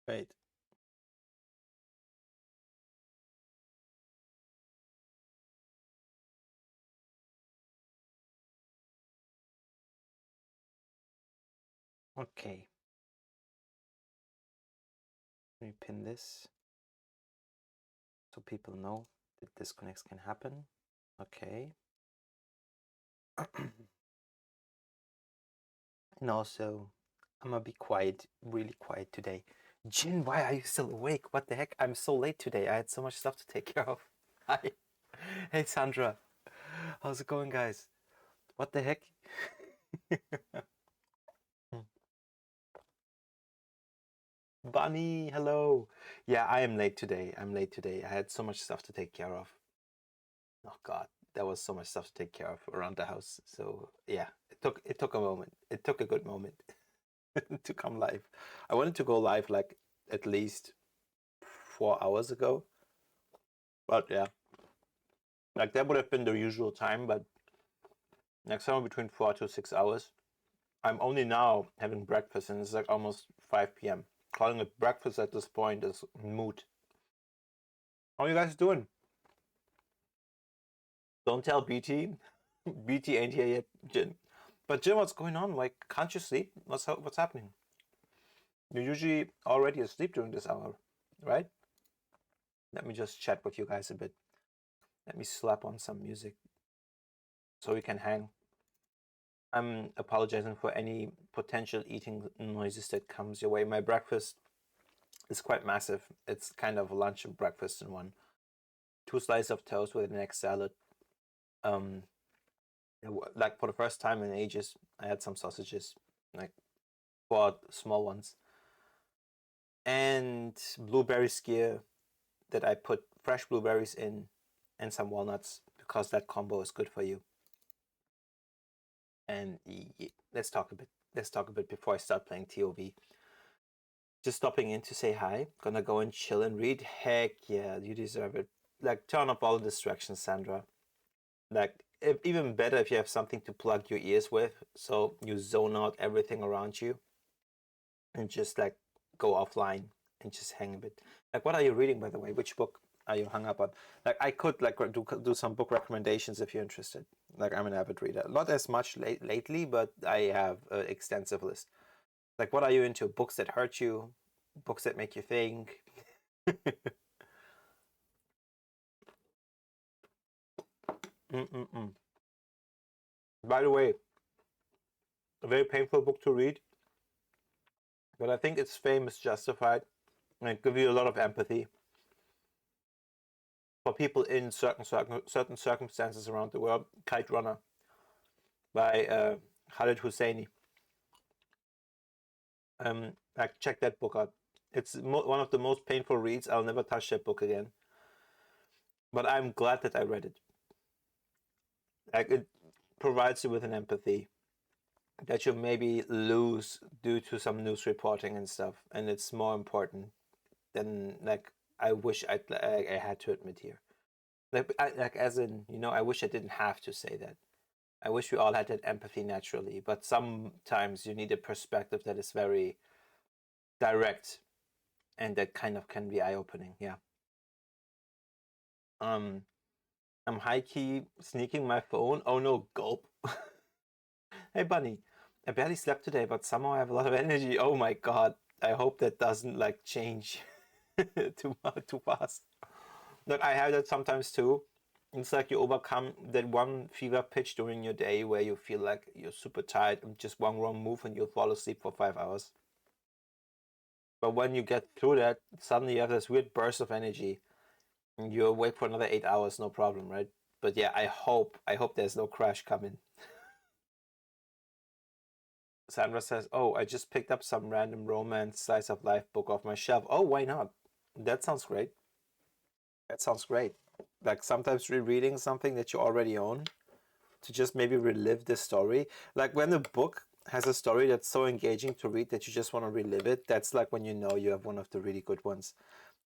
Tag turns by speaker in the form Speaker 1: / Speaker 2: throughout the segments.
Speaker 1: Wait. Okay. Let me pin this so people know that disconnects can happen. Okay. And also, I'm gonna be quiet, really quiet today. Jin, why are you still awake? What the heck? I'm so late today. I had so much stuff to take care of. Hi. Hey, Sandra. How's it going, guys? What the heck? Bunny, hello. Yeah, I am late today. I'm late today. I had so much stuff to take care of. Oh God, there was so much stuff to take care of around the house. So yeah, it took a moment. It took a good moment to come live. I wanted to go live like at least 4 hours ago, but yeah, like that would have been the usual time, but like somewhere between 4 to 6 hours. I'm only now having breakfast, and it's like almost 5 p.m. Calling it breakfast at this point is moot. How are you guys doing? Don't tell BT. BT ain't here yet, Jin. But Jin, what's going on? Like, can't you sleep? What's happening? You're usually already asleep during this hour, right? Let me just chat with you guys a bit. Let me slap on some music so we can hang. I'm apologizing for any potential eating noises that comes your way. My breakfast is quite massive. It's kind of lunch and breakfast in one. 2 slices of toast with an egg salad. Um, like for the first time in ages, I had some sausages, like 4 small ones, and blueberry skyr that I put fresh blueberries in, and some walnuts because that combo is good for you. And let's talk a bit. Let's talk a bit before I start playing TOV. Just stopping in to say hi. Gonna go and chill and read. Heck yeah, you deserve it. Like, turn off all the distractions, Sandra. Like, even better if you have something to plug your ears with, so you zone out everything around you and just like go offline and just hang a bit. Like, what are you reading, by the way? Which book are you hung up on? Like, I could like do some book recommendations if you're interested. Like, I'm an avid reader, not as much lately, but I have an extensive list. Like, what are you into? Books that hurt you, books that make you think. Mm-mm-mm. By the way, a very painful book to read, but I think its fame is justified and it gives you a lot of empathy for people in certain circumstances around the world. Kite Runner by Khalid Hosseini. Like, check that book out. It's one of the most painful reads. I'll never touch that book again. But I'm glad that I read it. Like, it provides you with an empathy that you maybe lose due to some news reporting and stuff, and it's more important than like I wish I had to admit here. Like as in, I wish I didn't have to say that. I wish we all had that empathy naturally, but sometimes you need a perspective that is very direct and that kind of can be eye-opening. Yeah. Um, I'm high key sneaking my phone. Oh no, gulp. Hey Bunny, I barely slept today, but somehow I have a lot of energy. Oh my god. I hope that doesn't like change too fast. Look, I have that sometimes too. It's like you overcome that one fever pitch during your day where you feel like you're super tired and just one wrong move and you'll fall asleep for 5 hours. But when you get through that, suddenly you have this weird burst of energy and you're awake for another 8 hours, no problem, right? But yeah, I hope there's no crash coming. Sandra says, "Oh, I just picked up some random romance slice of life book off my shelf. Oh, why not? That sounds great. That sounds great. Like, sometimes rereading something that you already own to just maybe relive the story. Like, when a book has a story that's so engaging to read that you just want to relive it, that's like when you know you have one of the really good ones.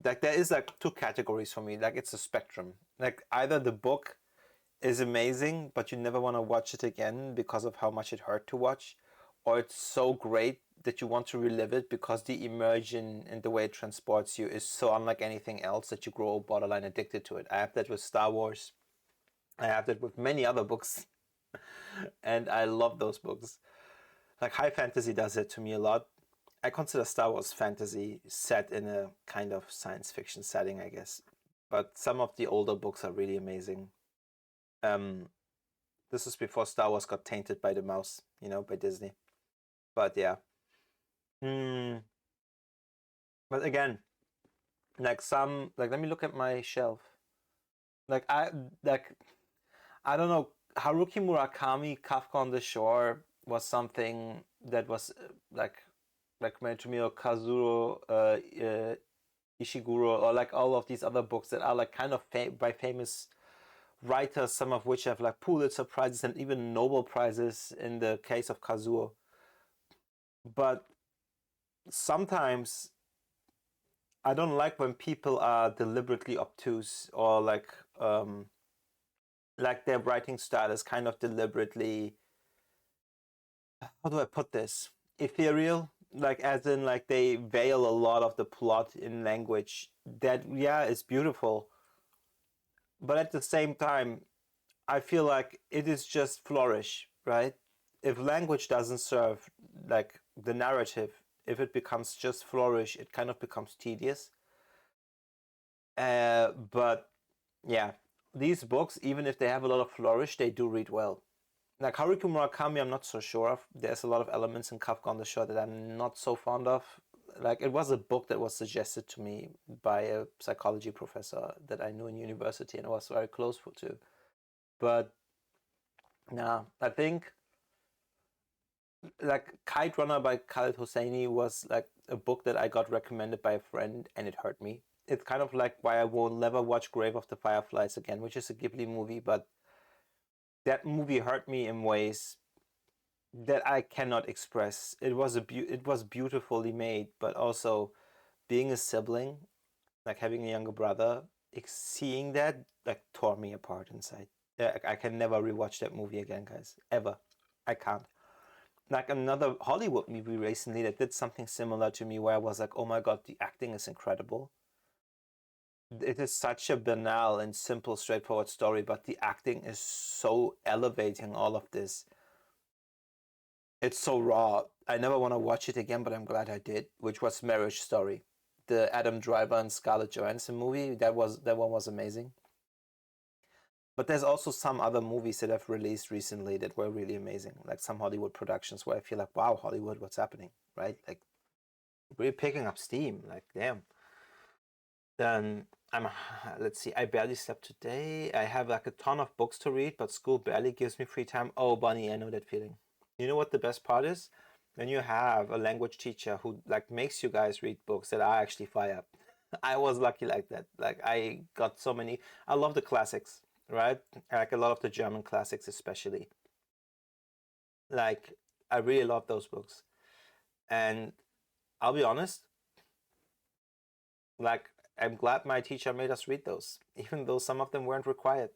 Speaker 1: Like, there is like two categories for me. Like, it's a spectrum. Like, either the book is amazing, but you never want to watch it again because of how much it hurt to watch, or it's so great that you want to relive it because the immersion and the way it transports you is so unlike anything else that you grow borderline addicted to it. I have that with Star Wars. I have that with many other books, and I love those books. Like high fantasy does it to me a lot. I consider Star Wars fantasy set in a kind of science fiction setting, I guess. But some of the older books are really amazing. Um, this is before Star Wars got tainted by the mouse, by Disney. But yeah. Hmm. But again, let me look at my shelf. Like I like I don't know, Haruki Murakami, Kafka on the Shore was something that was like recommended to me, or Kazuro Ishiguro, or like all of these other books that are like kind of by famous writers, some of which have like Pulitzer prizes and even Nobel prizes in the case of Kazuo. But sometimes I don't like when people are deliberately obtuse, or like their writing style is kind of deliberately, how do I put this, ethereal, like as in like they veil a lot of the plot in language that, yeah, is beautiful, but at the same time I feel like it is just flourish, right? If language doesn't serve like the narrative, if it becomes just flourish, it kind of becomes tedious. But yeah, these books, even if they have a lot of flourish, they do read well. Like Haruki Murakami, I'm not so sure of. There's a lot of elements in Kafka on the Shore that I'm not so fond of. Like it was a book that was suggested to me by a psychology professor that I knew in university and I was very close to. But nah, I think like Kite Runner by Khaled Hosseini was like a book that I got recommended by a friend and it hurt me. It's kind of like why I will never watch Grave of the Fireflies again, which is a Ghibli movie, but that movie hurt me in ways that I cannot express. It was beautifully made, but also being a sibling, like having a younger brother, seeing that like tore me apart inside. Yeah, I can never rewatch that movie again, guys. Ever. I can't. Like another Hollywood movie recently that did something similar to me, where I was like, oh my god, the acting is incredible. It is such a banal and simple, straightforward story, but the acting is so elevating all of this. It's so raw. I never want to watch it again, but I'm glad I did. Which was Marriage Story, the Adam Driver and Scarlett Johansson movie. That one was amazing. But there's also some other movies that I've released recently that were really amazing, like some Hollywood productions where I feel like, wow, Hollywood, what's happening, right? Like really picking up steam. Like damn. Then I'm let's see. I barely slept today. I have like a ton of books to read, but school barely gives me free time. Oh, Bunny, I know that feeling. You know what the best part is? When you have a language teacher who like makes you guys read books that are actually fire. I was lucky like that. Like I got so many. I love the classics, right? Like a lot of the German classics, especially. Like I really love those books, and I'll be honest. Like I'm glad my teacher made us read those, even though some of them weren't required.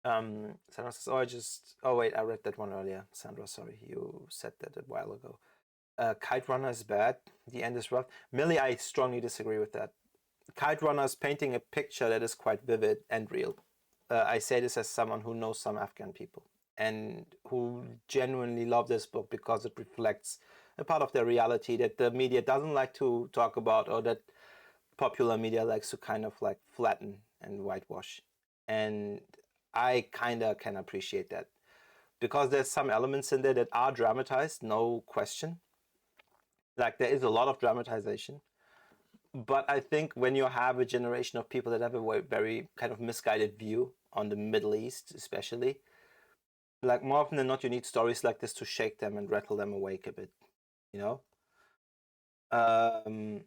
Speaker 1: Sandra says, "Oh, Oh, wait, I read that one earlier. Sandra, sorry, you said that a while ago. Kite Runner is bad. The end is rough. Millie, I strongly disagree with that. Kite Runner is painting a picture that is quite vivid and real. I say this as someone who knows some Afghan people and who genuinely love this book because it reflects a part of their reality that the media doesn't like to talk about, or that popular media likes to kind of like flatten and whitewash. And I kind of can appreciate that because there's some elements in there that are dramatized, no question. Like there is a lot of dramatization. But I think when you have a generation of people that have a very kind of misguided view on the Middle East, especially, like more often than not, you need stories like this to shake them and rattle them awake a bit, you know? Um,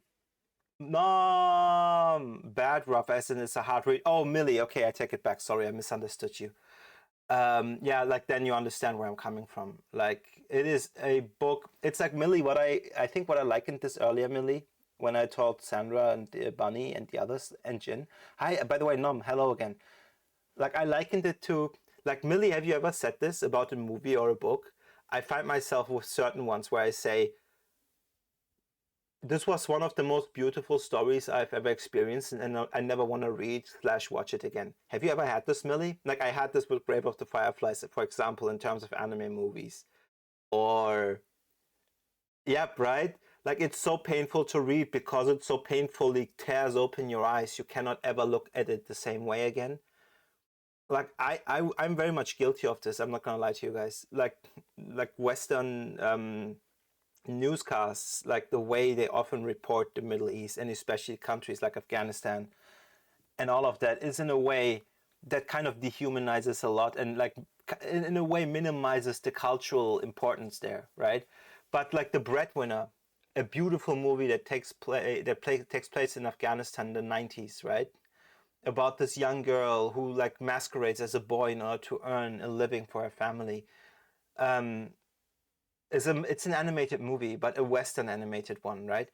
Speaker 1: no, bad rough as in it's a hard read. Oh, Millie, okay, I take it back. Sorry, I misunderstood you. Yeah, like then you understand where I'm coming from. Like it is a book. It's like Millie. I think what I likened this earlier, Millie, when I told Sandra and Bunny and the others and Jin. Hi, by the way, Nom. Hello again. Like I likened it to like Millie. Have you ever said this about a movie or a book? I find myself with certain ones where I say, this was one of the most beautiful stories I've ever experienced, and I never want to read slash watch it again. Have you ever had this, Millie? Like I had this with Grave of the Fireflies, for example, in terms of anime movies. Or, yep, right? Like it's so painful to read because it so painfully tears open your eyes. You cannot ever look at it the same way again. Like I'm very much guilty of this. I'm not gonna lie to you guys. Like Western newscasts, like the way they often report the Middle East and especially countries like Afghanistan and all of that is in a way that kind of dehumanizes a lot and like in a way minimizes the cultural importance there, right? But like The Breadwinner, a beautiful movie that takes place in Afghanistan in the 90s, right? About this young girl who like masquerades as a boy in order to earn a living for her family. Um, it's an animated movie, but a Western animated one, right?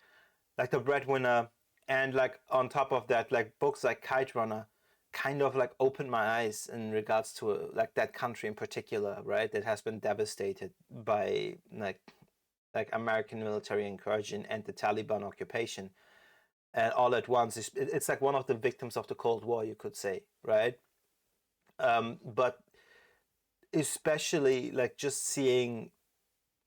Speaker 1: Like The Breadwinner, and like on top of that, like books like Kite Runner, kind of like opened my eyes in regards to like that country in particular, right? That has been devastated by like American military incursion and the Taliban occupation, and all at once. It's like one of the victims of the Cold War, you could say, right? But especially like just seeing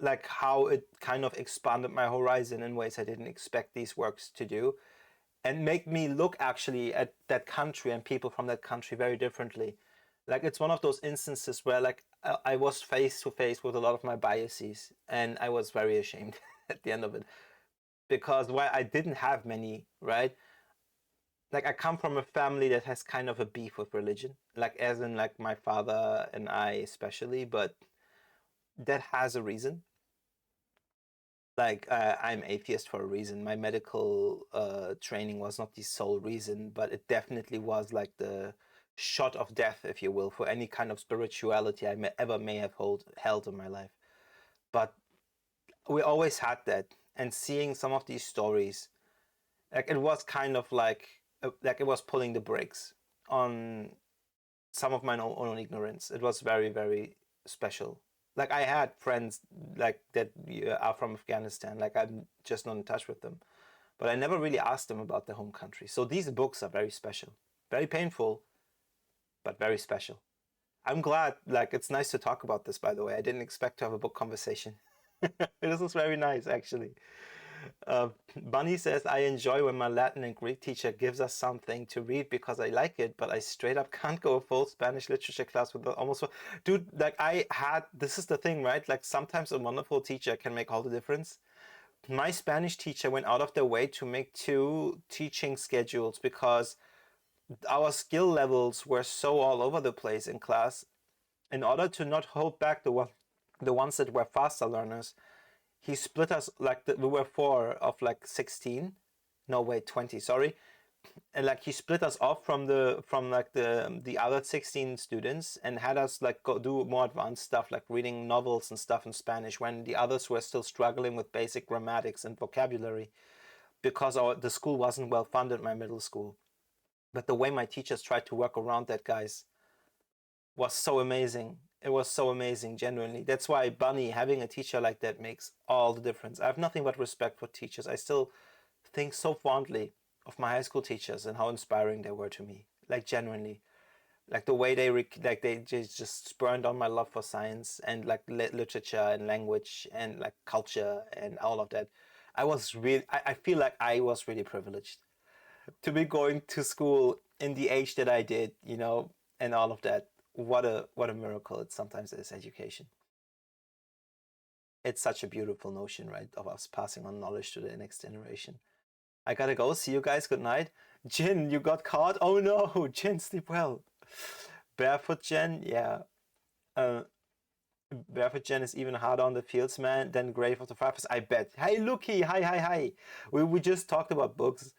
Speaker 1: like how it kind of expanded my horizon in ways I didn't expect these works to do, and make me look actually at that country and people from that country very differently. Like it's one of those instances where like I was face to face with a lot of my biases, and I was very ashamed at the end of it because while I didn't have many, right? Like I come from a family that has kind of a beef with religion, like as in like my father and I especially, but that has a reason. Like I'm atheist for a reason. My medical training was not the sole reason, but it definitely was like the shot of death, if you will, for any kind of spirituality ever may have held in my life. But we always had that, and seeing some of these stories, like it was kind of like it was pulling the brakes on some of my own ignorance. It was very, very special. Like I had friends like that are from Afghanistan. Like I'm just not in touch with them, but I never really asked them about their home country. So these books are very special, very painful, but very special. I'm glad. Like it's nice to talk about this. By the way, I didn't expect to have a book conversation. This was very nice, actually. Bunny says, I enjoy when my Latin and Greek teacher gives us something to read because I like it, but I straight up can't go a full Spanish literature class with almost. Dude, like this is the thing, right? Like sometimes a wonderful teacher can make all the difference. My Spanish teacher went out of their way to make two teaching schedules because our skill levels were so all over the place in class. In order to not hold back the ones that were faster learners, he split us like we were four of like 16, no wait 20, sorry, and like he split us off from like the other 16 students and had us like go do more advanced stuff like reading novels and stuff in Spanish when the others were still struggling with basic grammatics and vocabulary because the school wasn't well funded, my middle school. But the way my teachers tried to work around that, guys, was so amazing. It was so amazing, genuinely. That's why Bunny, having a teacher like that makes all the difference. I have nothing but respect for teachers. I still think so fondly of my high school teachers and how inspiring they were to me. Like genuinely, like the way like they just spurned on my love for science and like literature and language and like culture and all of that. I feel like I was really privileged to be going to school in the age that I did, and all of that. What a miracle it sometimes is, education. It's such a beautiful notion, right, of us passing on knowledge to the next generation. I gotta go. See you guys. Good night. Jin, you got caught? Oh no, Jin, sleep well. Barefoot Jen, yeah. Uh, Barefoot Jen is even harder on the fields, man, than Grave of the Fireflies. I bet. Hey, Lucky, hi, hi, hi. We just talked about books.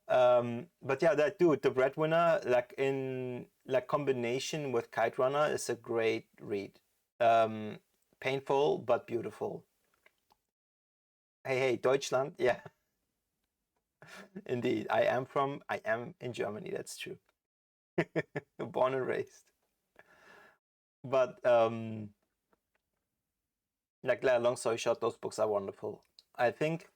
Speaker 1: But yeah, that dude, The Breadwinner, like in like combination with Kite Runner, is a great read. Um, Painful but beautiful. Hey, hey, Deutschland, yeah, indeed. I am in Germany. That's true. Born and raised. But Like, long story short, those books are wonderful. I think,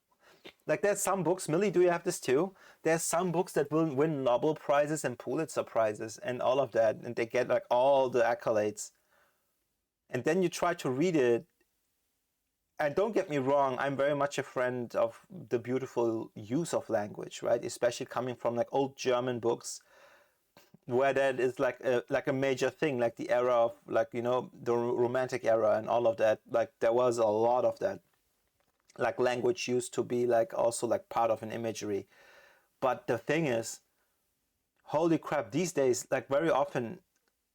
Speaker 1: like, there's some books, Millie, do you have this too? There's some books that will win Nobel Prizes and Pulitzer Prizes and all of that, and they get like all the accolades. And then you try to read it, and don't get me wrong, I'm very much a friend of the beautiful use of language, right? Especially coming from like old German books where that is like a major thing, like the era of, like, the romantic era and all of that. Like, there was a lot of that. Like, language used to be like also like part of an imagery. But the thing is, holy crap, these days, like, very often,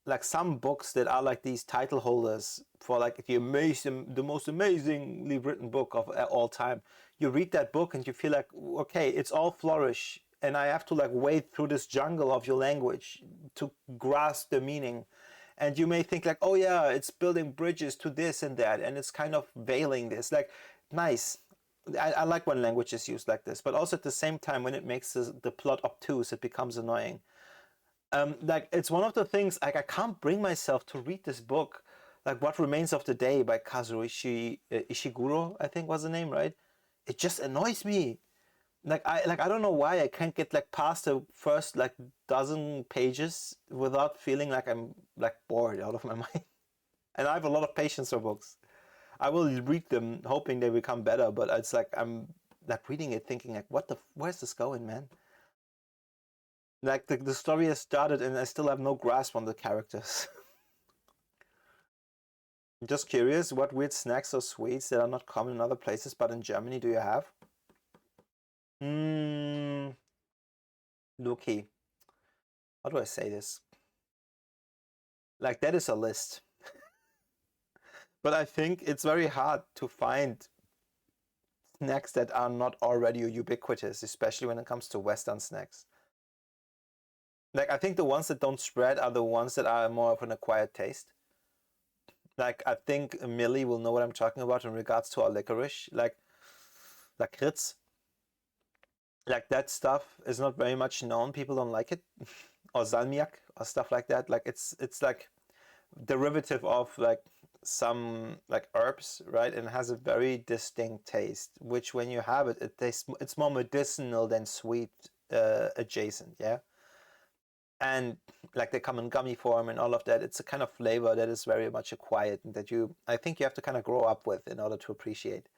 Speaker 1: like, some books that are like these title holders for like the most amazingly written book of all time. You read that book and you feel like, okay, it's all flourish, and I have to like wade through this jungle of your language to grasp the meaning. And you may think like, oh yeah, it's building bridges to this and that, and it's kind of veiling this. Like, nice. I like when language is used like this, but also at the same time, when it makes the plot obtuse, it becomes annoying. Like, it's one of the things, like, I can't bring myself to read this book, like What Remains of the Day by Kazuichi Ishiguro, I think was the name, right? It just annoys me. Like, I don't know why I can't get like past the first like dozen pages without feeling like I'm like bored out of my mind. And I have a lot of patience for books. I will read them hoping they become better, but it's like I'm like reading it thinking like, where's this going, man? Like, the story has started and I still have no grasp on the characters. Just curious, what weird snacks or sweets that are not common in other places but in Germany do you have? Hmm, Loki. How do I say this? Like, that is a list. But I think it's very hard to find snacks that are not already ubiquitous, especially when it comes to Western snacks. Like, I think the ones that don't spread are the ones that are more of an acquired taste. Like, I think Millie will know what I'm talking about in regards to our licorice. Like Ritz, like that stuff is not very much known. People don't like it, or salmiak or stuff like that. Like, it's like derivative of like some like herbs, right? And it has a very distinct taste. Which, when you have it, it tastes, it's more medicinal than sweet adjacent. Yeah. And like, they come in gummy form and all of that. It's a kind of flavor that is very much acquired and that I think you have to kind of grow up with in order to appreciate.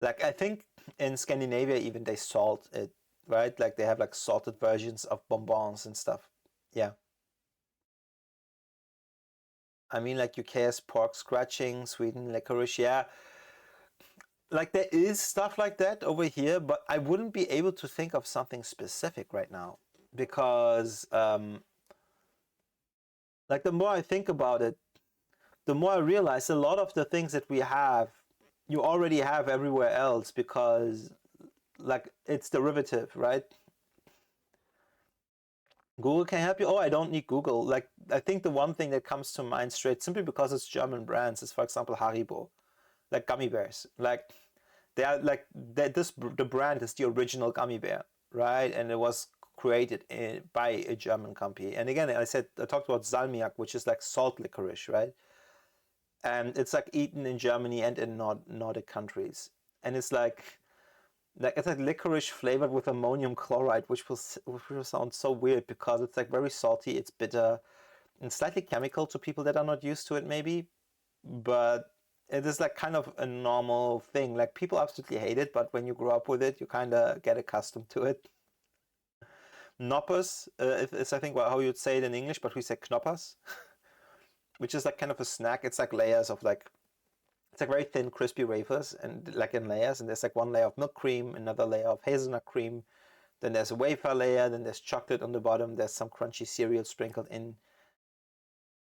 Speaker 1: Like, I think in Scandinavia even they salt it, right? Like, they have like salted versions of bonbons and stuff. Yeah. I mean, like, UK has pork scratching, Sweden licorice. Yeah. Like, there is stuff like that over here, but I wouldn't be able to think of something specific right now because, like, the more I think about it, the more I realize a lot of the things that we have, you already have everywhere else because, like, it's derivative, right? Google can help you. Oh, I don't need Google. Like, I think the one thing that comes to mind straight, simply because it's German brands, is, for example, Haribo, like gummy bears. Like, they are like the brand is the original gummy bear, right? And it was created by a German company. And again, I talked about salmiak, which is like salt licorice, right? And it's like eaten in Germany and in Nordic countries. And it's like it's like licorice flavored with ammonium chloride, which will sound so weird because it's like very salty, it's bitter, and slightly chemical to people that are not used to it, maybe. But it is like kind of a normal thing. Like, people absolutely hate it, but when you grow up with it, you kind of get accustomed to it. Knoppers is, I think, how you'd say it in English, but we say knoppers, which is like kind of a snack. It's like layers of like, it's like very thin, crispy wafers, and like in layers. And there's like one layer of milk cream, another layer of hazelnut cream. Then there's a wafer layer. Then there's chocolate on the bottom. There's some crunchy cereal sprinkled in.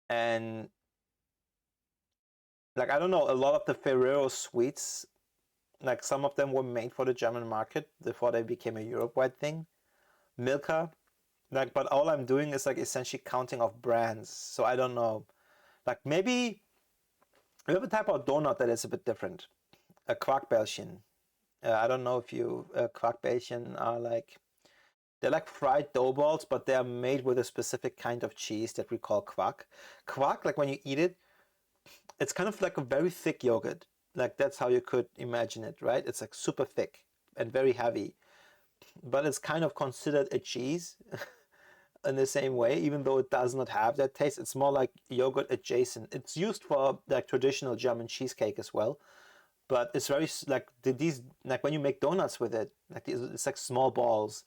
Speaker 1: And like, I don't know, a lot of the Ferrero sweets, like, some of them were made for the German market before they became a Europe-wide thing. Milka, like, but all I'm doing is like essentially counting of brands. So I don't know. Like, maybe we have a type of donut that is a bit different. A Quarkbällchen. I don't know if you Quarkbällchen are like, they're like fried dough balls, but they're made with a specific kind of cheese that we call quark. Quark, like, when you eat it, it's kind of like a very thick yogurt. Like that's how you could imagine it, right? It's like super thick and very heavy, but it's kind of considered a cheese in the same way, even though it does not have that taste. It's more like yogurt adjacent. It's used for like traditional German cheesecake as well, but it's very like these like when you make donuts with it, like it's like small balls.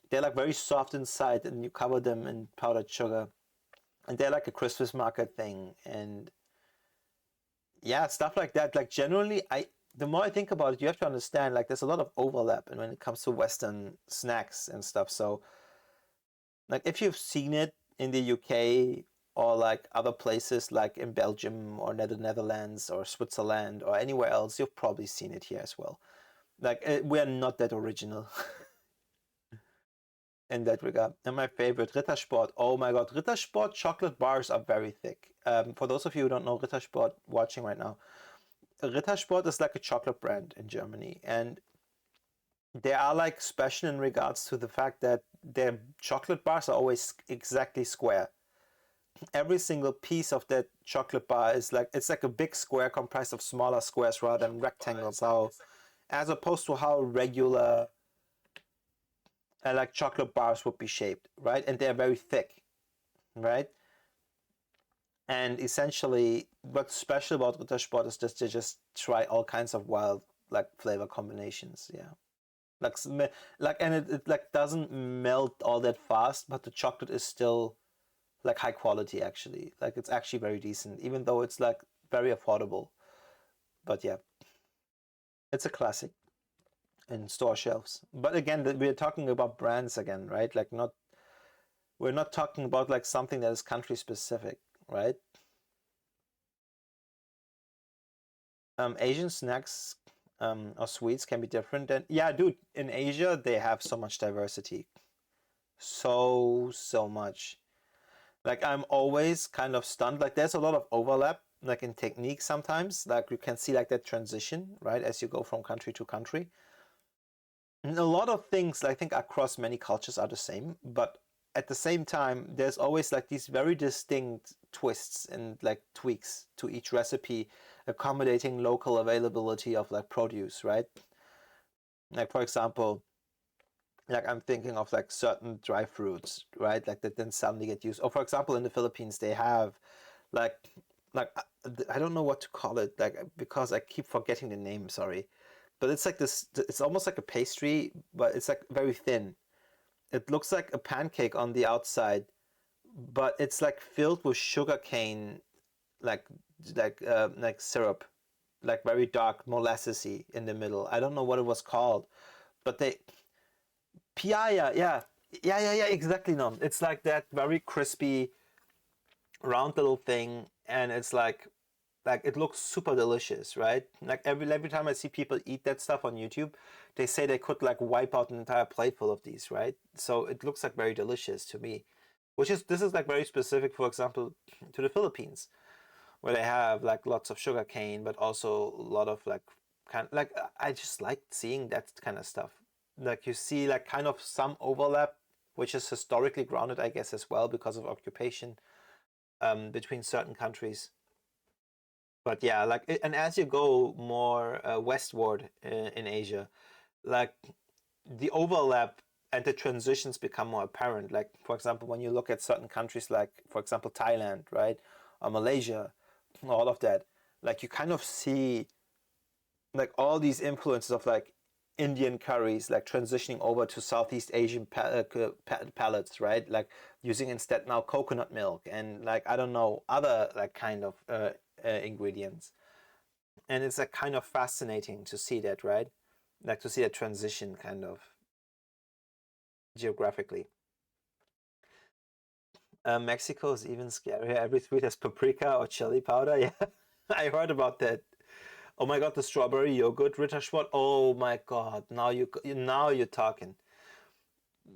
Speaker 1: They're like very soft inside, and you cover them in powdered sugar, and they're like a Christmas market thing, and yeah, stuff like that. Like generally, the more I think about it, you have to understand like there's a lot of overlap, and when it comes to Western snacks and stuff. So like if you've seen it in the UK or like other places like in Belgium or the Netherlands or Switzerland or anywhere else, you've probably seen it here as well. Like we're not that original in that regard. And my favorite, Rittersport. Oh my God, Rittersport chocolate bars are very thick. For those of you who don't know Rittersport watching right now, Rittersport is like a chocolate brand in Germany, and they are like special in regards to the fact that their chocolate bars are always exactly square. Every single piece of that chocolate bar is like it's like a big square comprised of smaller squares rather than rectangles. How, as opposed to how regular like chocolate bars would be shaped, right? And they're very thick, right? And essentially, what's special about Rittersport is just to just try all kinds of wild like flavor combinations. Yeah, like like and it like doesn't melt all that fast, but the chocolate is still like high quality actually. Like it's actually very decent, even though it's like very affordable. But yeah, it's a classic in store shelves. But again, we're talking about brands again, right? Like not we're not talking about like something that is country specific, right? Asian snacks or sweets can be different. And yeah, dude, in Asia they have so much diversity, so much. Like I'm always kind of stunned. Like there's a lot of overlap, like in technique sometimes. Like you can see like that transition, right, as you go from country to country. And a lot of things I think across many cultures are the same, but at the same time, there's always like these very distinct twists and like tweaks to each recipe, accommodating local availability of like produce, right? Like for example, like I'm thinking of like certain dry fruits, right? Like that then suddenly get used. Or for example, in the Philippines, they have like like I don't know what to call it, like because I keep forgetting the name. Sorry, but it's like this. It's almost like a pastry, but it's like very thin. It looks like a pancake on the outside, but it's like filled with sugar cane, like like syrup, like very dark, molassesy in the middle. I don't know what it was called, but they piaya, yeah, exactly. No, it's like that very crispy, round little thing, and it's like it looks super delicious, right? Like every time I see people eat that stuff on YouTube, they say they could like wipe out an entire plate full of these, right? So it looks like very delicious to me. Which is this is like very specific, for example, to the Philippines, where they have like lots of sugar cane, but also a lot of like kind like I just like seeing that kind of stuff. Like you see like kind of some overlap, which is historically grounded, I guess, as well because of occupation between certain countries. But yeah, like and as you go more westward in Asia, like the overlap and the transitions become more apparent. Like for example, when you look at certain countries, like for example Thailand, right, or Malaysia, all of that, like you kind of see like all these influences of like Indian curries, like transitioning over to Southeast Asian palettes, right? Like using instead now coconut milk and like I don't know other like kind of ingredients. And it's like kind of fascinating to see that, right? Like to see a transition kind of geographically. Mexico is even scarier. Every sweet has paprika or chili powder. Yeah, I heard about that. Oh my god, the strawberry yogurt Rittersport. Oh my god, now you're talking.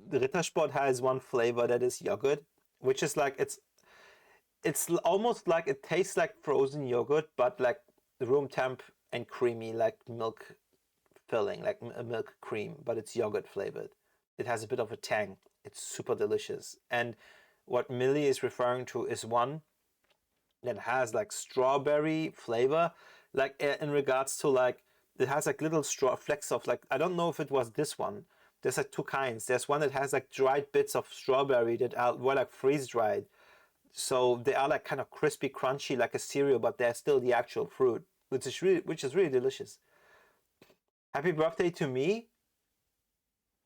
Speaker 1: The Rittersport has one flavor that is yogurt, which is like it's almost like it tastes like frozen yogurt, but like room temp and creamy, like milk filling, like a milk cream, but it's yogurt flavored. It has a bit of a tang. It's super delicious. And what Millie is referring to is one that has like strawberry flavor, like in regards to like it has like little straw flecks of like I don't know if it was this one. There's like two kinds. There's one that has like dried bits of strawberry that are were like freeze dried, so they are like kind of crispy, crunchy, like a cereal, but they're still the actual fruit, which is really delicious. Happy birthday to me!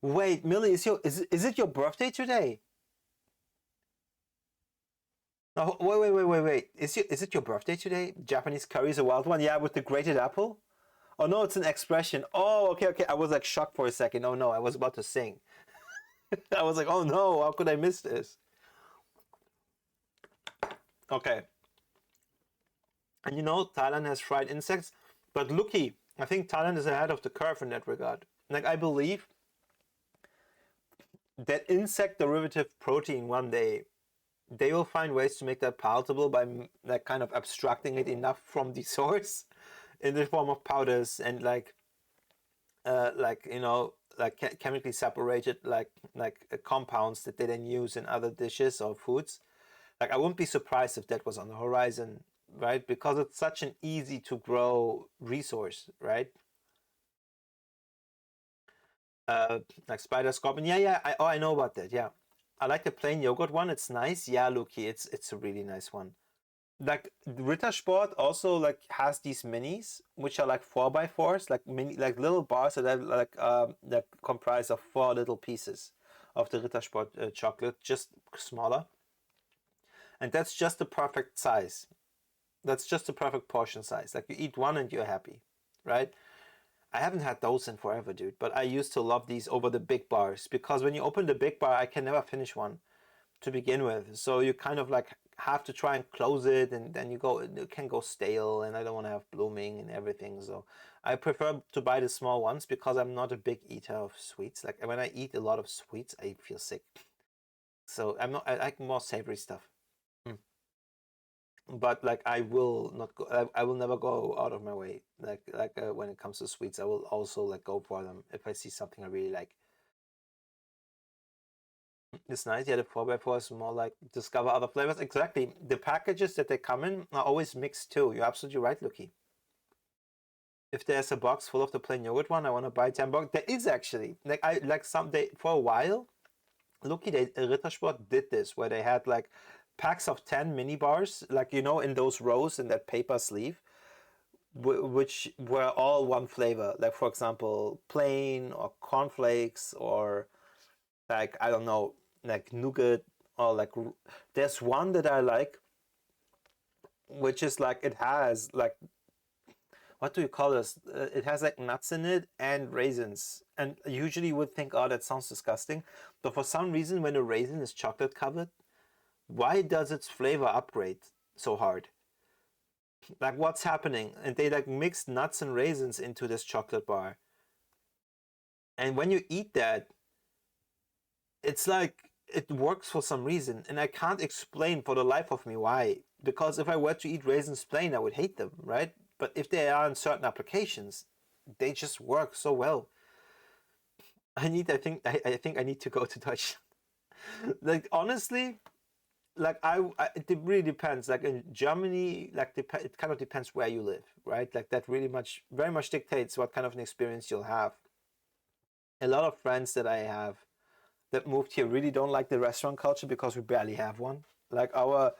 Speaker 1: Wait, Millie, is it your birthday today? Oh, wait. Is it your birthday today? Japanese curry is a wild one. Yeah, with the grated apple. Oh no, it's an expression. Oh, okay. I was like shocked for a second. Oh no, I was about to sing. I was like, oh no, how could I miss this? Okay. And you know, Thailand has fried insects, but looky, I think Thailand is ahead of the curve in that regard. Like I believe that insect derivative protein one day they will find ways to make that palatable by like kind of abstracting it enough from the source in the form of powders and like you know like chemically separated like compounds that they then use in other dishes or foods. Like I wouldn't be surprised if that was on the horizon, right? Because it's such an easy to grow resource, right? Uh, like spider scorpion. I know about that. Yeah, I like the plain yogurt one. It's nice. Yeah, Luki, it's a really nice one. Like Rittersport also like has these minis which are like 4x4s, like mini like little bars that have like that comprise of four little pieces of the Rittersport chocolate, just smaller, and that's just the perfect size. That's just the perfect portion size. Like you eat one and you're happy, right? I haven't had those in forever, dude. But I used to love these over the big bars because when you open the big bar, I can never finish one to begin with. So you kind of like have to try and close it, and then it can go stale, and I don't want to have blooming and everything. So I prefer to buy the small ones because I'm not a big eater of sweets. Like when I eat a lot of sweets, I feel sick. So I'm not. I like more savory stuff. Mm. But like I will not go. I will never go out of my way. When it comes to sweets, I will also like go for them if I see something I really like. It's nice. Yeah, the 4x4 is more like discover other flavors. Exactly. The packages that they come in are always mixed too. You're absolutely right, Lucky. If there's a box full of the plain yogurt one, I want to buy 10 bucks. There is actually. Like I like some they for a while, Lucky they Rittersport did this where they had like packs of 10 mini bars, like you know, in those rows in that paper sleeve, which were all one flavor. Like for example, plain or cornflakes or like I don't know, like nougat or like there's one that I like, which is like it has like what do you call this? It has like nuts in it and raisins. And usually you would think, oh, that sounds disgusting. But for some reason, when a raisin is chocolate covered, why does its flavor upgrade so hard? Like what's happening? And they like mix nuts and raisins into this chocolate bar. And when you eat that, it's like it works for some reason, and I can't explain for the life of me why. Because if I were to eat raisins plain, I would hate them, right? But if they are in certain applications, they just work so well. I think I need to go to Dutch. Like honestly, like it really depends. Like in Germany, like it kind of depends where you live, right? Like that really much, very much dictates what kind of an experience you'll have. A lot of friends that I have that moved here really don't like the restaurant culture because we barely have one. Like our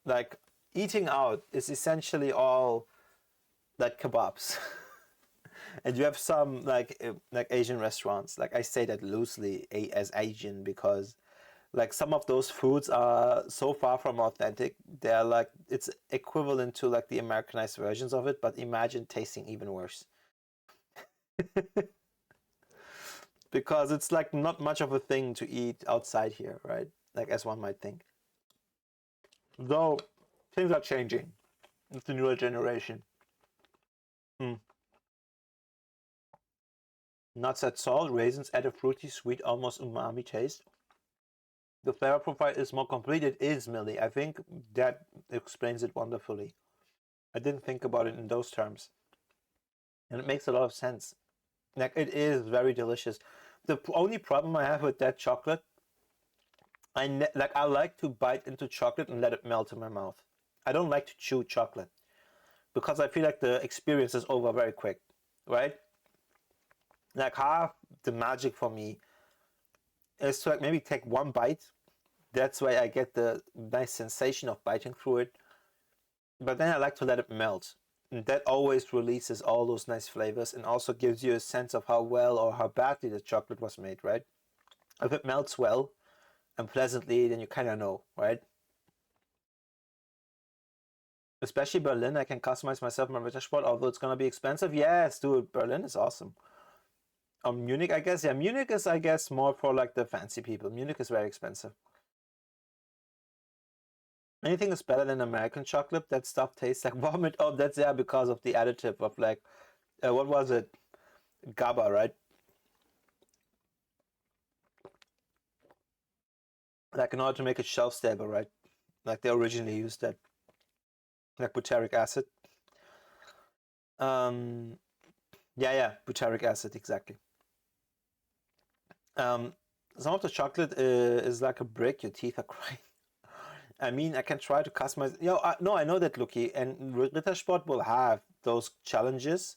Speaker 1: like eating out is essentially all like kebabs. And you have some like Asian restaurants. Like I say that loosely as Asian because like some of those foods are so far from authentic. They're like it's equivalent to like the Americanized versions of it, but imagine tasting even worse. Because it's like not much of a thing to eat outside here, right? Like as one might think. Though things are changing. It's the newer generation. Mm. Nuts add salt, raisins add a fruity, sweet, almost umami taste. The flavor profile is more complete. It is, Millie. I think that explains it wonderfully. I didn't think about it in those terms. And it makes a lot of sense. Like, it is very delicious. The only problem I have with that chocolate, I like to bite into chocolate and let it melt in my mouth. I don't like to chew chocolate. because I feel like the experience is over very quick, right? Like half the magic for me is to like maybe take one bite. That's why I get the nice sensation of biting through it. But then I like to let it melt. And that always releases all those nice flavors and also gives you a sense of how well or how badly the chocolate was made, right? If it melts well and pleasantly, then you kind of know, right? Especially Berlin, I can customize myself my Rittersport, although it's gonna be expensive. Yes, dude, Berlin is awesome. Munich, I guess. Yeah, Munich is, I guess, more for like the fancy people. Munich is very expensive. Anything is better than American chocolate. That stuff tastes like vomit. Oh, that's yeah, because of the additive of like, what was it? GABA, right? Like in order to make it shelf stable, right? Like they originally used that, like butyric acid. Um, yeah, butyric acid, exactly. Some of the chocolate is like a brick. Your teeth are crying. I mean, I can try to customize. No, I know that, Lucky, and Rittersport will have those challenges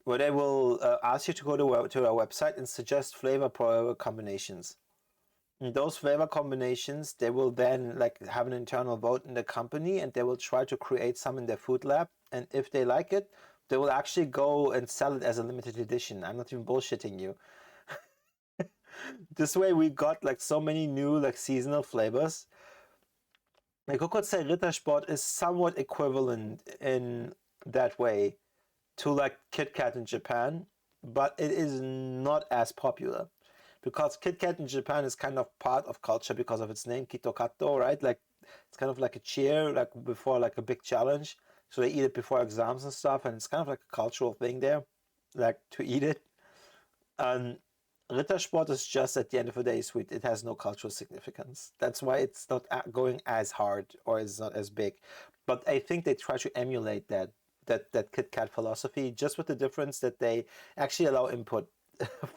Speaker 1: where they will ask you to go to our website and suggest flavor combinations. And those flavor combinations, they will then like have an internal vote in the company, and they will try to create some in their food lab. And if they like it, they will actually go and sell it as a limited edition. I'm not even bullshitting you. This way, we got like so many new like seasonal flavors. Like I could say Rittersport is somewhat equivalent in that way to like Kit Kat in Japan, but it is not as popular because Kit Kat in Japan is kind of part of culture because of its name, Kitokato, right? Like it's kind of like a cheer, like before like a big challenge. So they eat it before exams and stuff, and it's kind of like a cultural thing there, like to eat it. And Rittersport is just at the end of the day sweet. It has no cultural significance. That's why it's not going as hard or it's not as big. But I think they try to emulate that Kit Kat philosophy, just with the difference that they actually allow input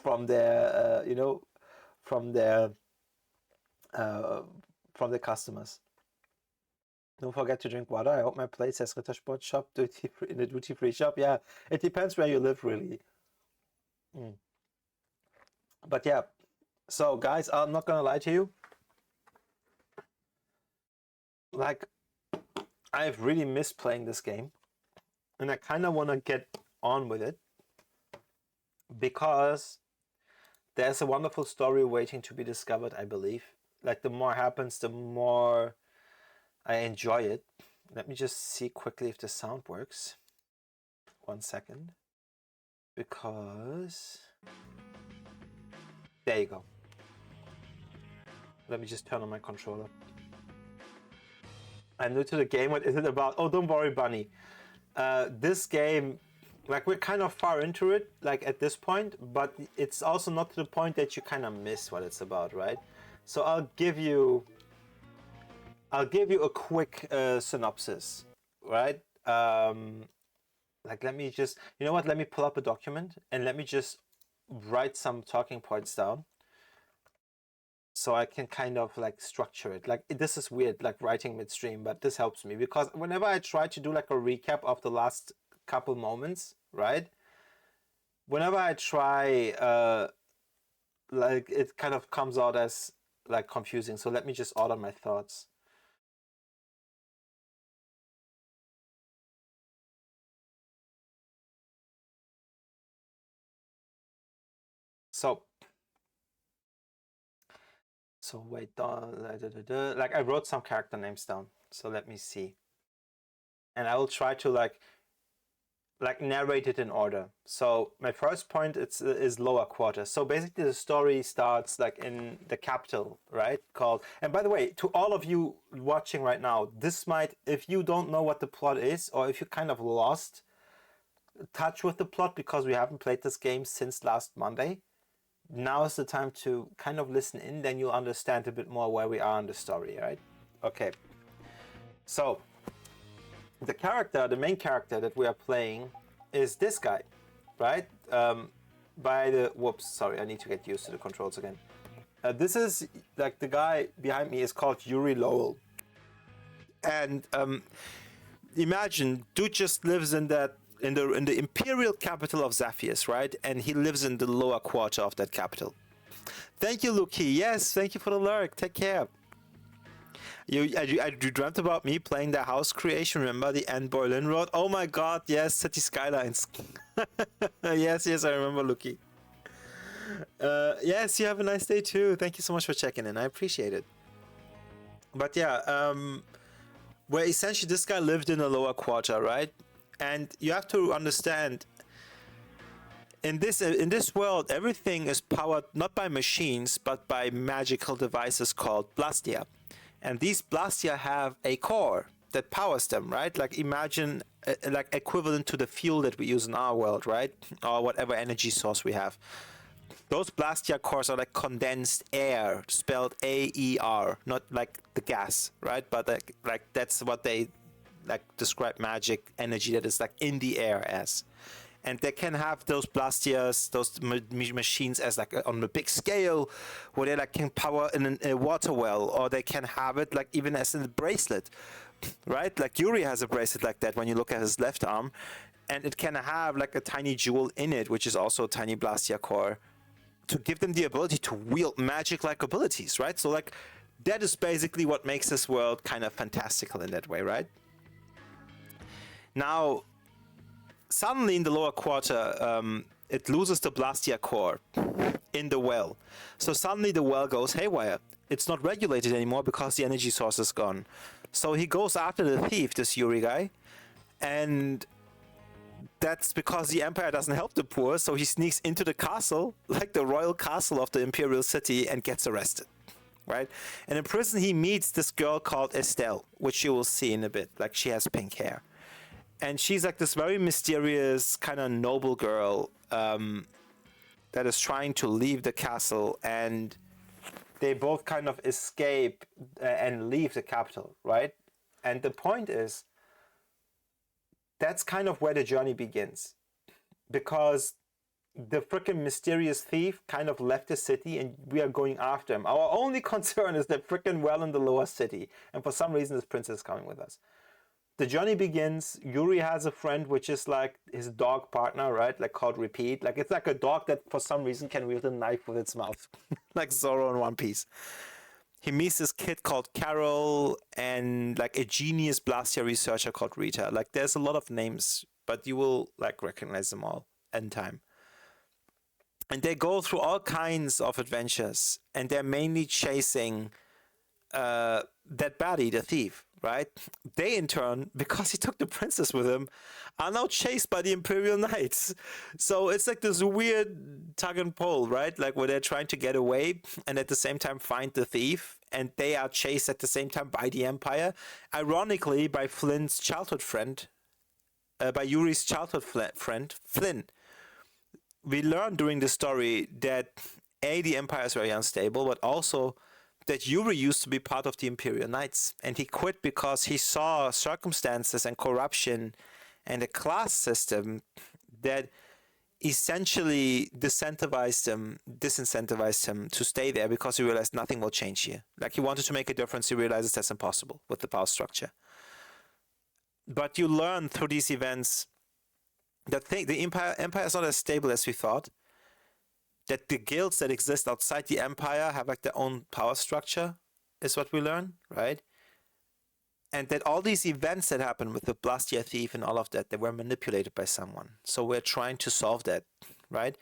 Speaker 1: from their from their uh, from the customers. Don't forget to drink water. I hope my place says Rittersport shop in the duty free shop. Yeah, it depends where you live, really. Mm. But yeah, so guys, I'm not gonna lie to you. Like, I've really missed playing this game, and I kind of want to get on with it because there's a wonderful story waiting to be discovered, I believe. Like, the more happens, the more I enjoy it. Let me just see quickly if the sound works. 1 second. Because. There you go. Let me just turn on my controller. I'm new to the game. What is it about? Oh, don't worry, Bunny. This game, like we're kind of far into it, like at this point, but it's also not to the point that you kind of miss what it's about, right? So I'll give you a quick synopsis, right? Like let me just, you know what? Let me pull up a document and let me just write some talking points down so I can kind of like structure it. Like this is weird, like writing midstream, but this helps me because whenever I try to do like a recap of the last couple moments, right? Whenever I try, like it kind of comes out as like confusing. So let me just order my thoughts. So, wait, like I wrote some character names down. So let me see, and I will try to like narrate it in order. So my first point is lower quarter. So basically the story starts like in the capital, right? Called, and by the way, to all of you watching right now, this might, if you don't know what the plot is or if you kind of lost touch with the plot because we haven't played this game since last Monday, now is the time to kind of listen in, then you'll understand a bit more where we are in the story, right? Okay. So the main character that we are playing is this guy, right? Whoops, sorry, I need to get used to the controls again. This is like the guy behind me is called Yuri Lowell, and imagine, dude just lives in that in the imperial capital of Zaphius, right? And he lives in the lower quarter of that capital. Thank you, Luki. Yes, thank you for the lurk. Take care. You dreamt about me playing the house creation. Remember the Anne Boleyn Road? Oh my god, yes, City Skylines. Yes, I remember, Luki. Yes, you have a nice day too. Thank you so much for checking in. I appreciate it. But yeah, where essentially this guy lived in a lower quarter, right? And you have to understand, in this world, everything is powered not by machines but by magical devices called Blastia, and these Blastia have a core that powers them, right? Like imagine like equivalent to the fuel that we use in our world, right? Or whatever energy source we have. Those Blastia cores are like condensed air, spelled AER, not like the gas, right? But like that's what they like describe magic energy that is like in the air as. And they can have those Blastias, those machines as like on a big scale, where they like can power in a water well, or they can have it like even as a bracelet, right? Like Yuri has a bracelet like that when you look at his left arm, and it can have like a tiny jewel in it, which is also a tiny Blastia core, to give them the ability to wield magic-like abilities, right? So like that is basically what makes this world kind of fantastical in that way, right? Now, suddenly in the lower quarter, it loses the Blastia core in the well. So suddenly the well goes haywire. It's not regulated anymore because the energy source is gone. So he goes after the thief, this Yuri guy, and that's because the Empire doesn't help the poor, so he sneaks into the castle, like the royal castle of the Imperial City, and gets arrested, right? And in prison, he meets this girl called Estelle, which you will see in a bit. Like, she has pink hair. And she's like this very mysterious, kind of noble girl that is trying to leave the castle, and they both kind of escape and leave the capital, right? And the point is, that's kind of where the journey begins, because the freaking mysterious thief kind of left the city and we are going after him. Our only concern is that freaking well in the lower city, and for some reason this princess is coming with us. The journey begins. Yuri has a friend which is like his dog partner, right? Like called Repeat. Like it's like a dog that for some reason can wield a knife with its mouth, like Zoro in One Piece. He meets this kid called Carol and like a genius Blastia researcher called Rita. Like there's a lot of names, but you will like recognize them all in time. And they go through all kinds of adventures, and they're mainly chasing that baddie, the thief, right? They in turn, because he took the princess with him, are now chased by the Imperial Knights. So it's like this weird tug and pull, right? Like where they're trying to get away and at the same time find the thief, and they are chased at the same time by the Empire. Ironically, by Flynn's childhood friend, by Yuri's childhood friend, Flynn. We learn during the story that the Empire is very unstable, but also that Yuri used to be part of the Imperial Knights, and he quit because he saw circumstances and corruption and a class system that essentially disincentivized him to stay there, because he realized nothing will change here. Like he wanted to make a difference, he realizes that's impossible with the power structure. But you learn through these events that the Empire is not as stable as we thought, that the guilds that exist outside the Empire have like their own power structure, is what we learn, right? And that all these events that happen with the Blastia thief and all of that, they were manipulated by someone. So we're trying to solve that, right?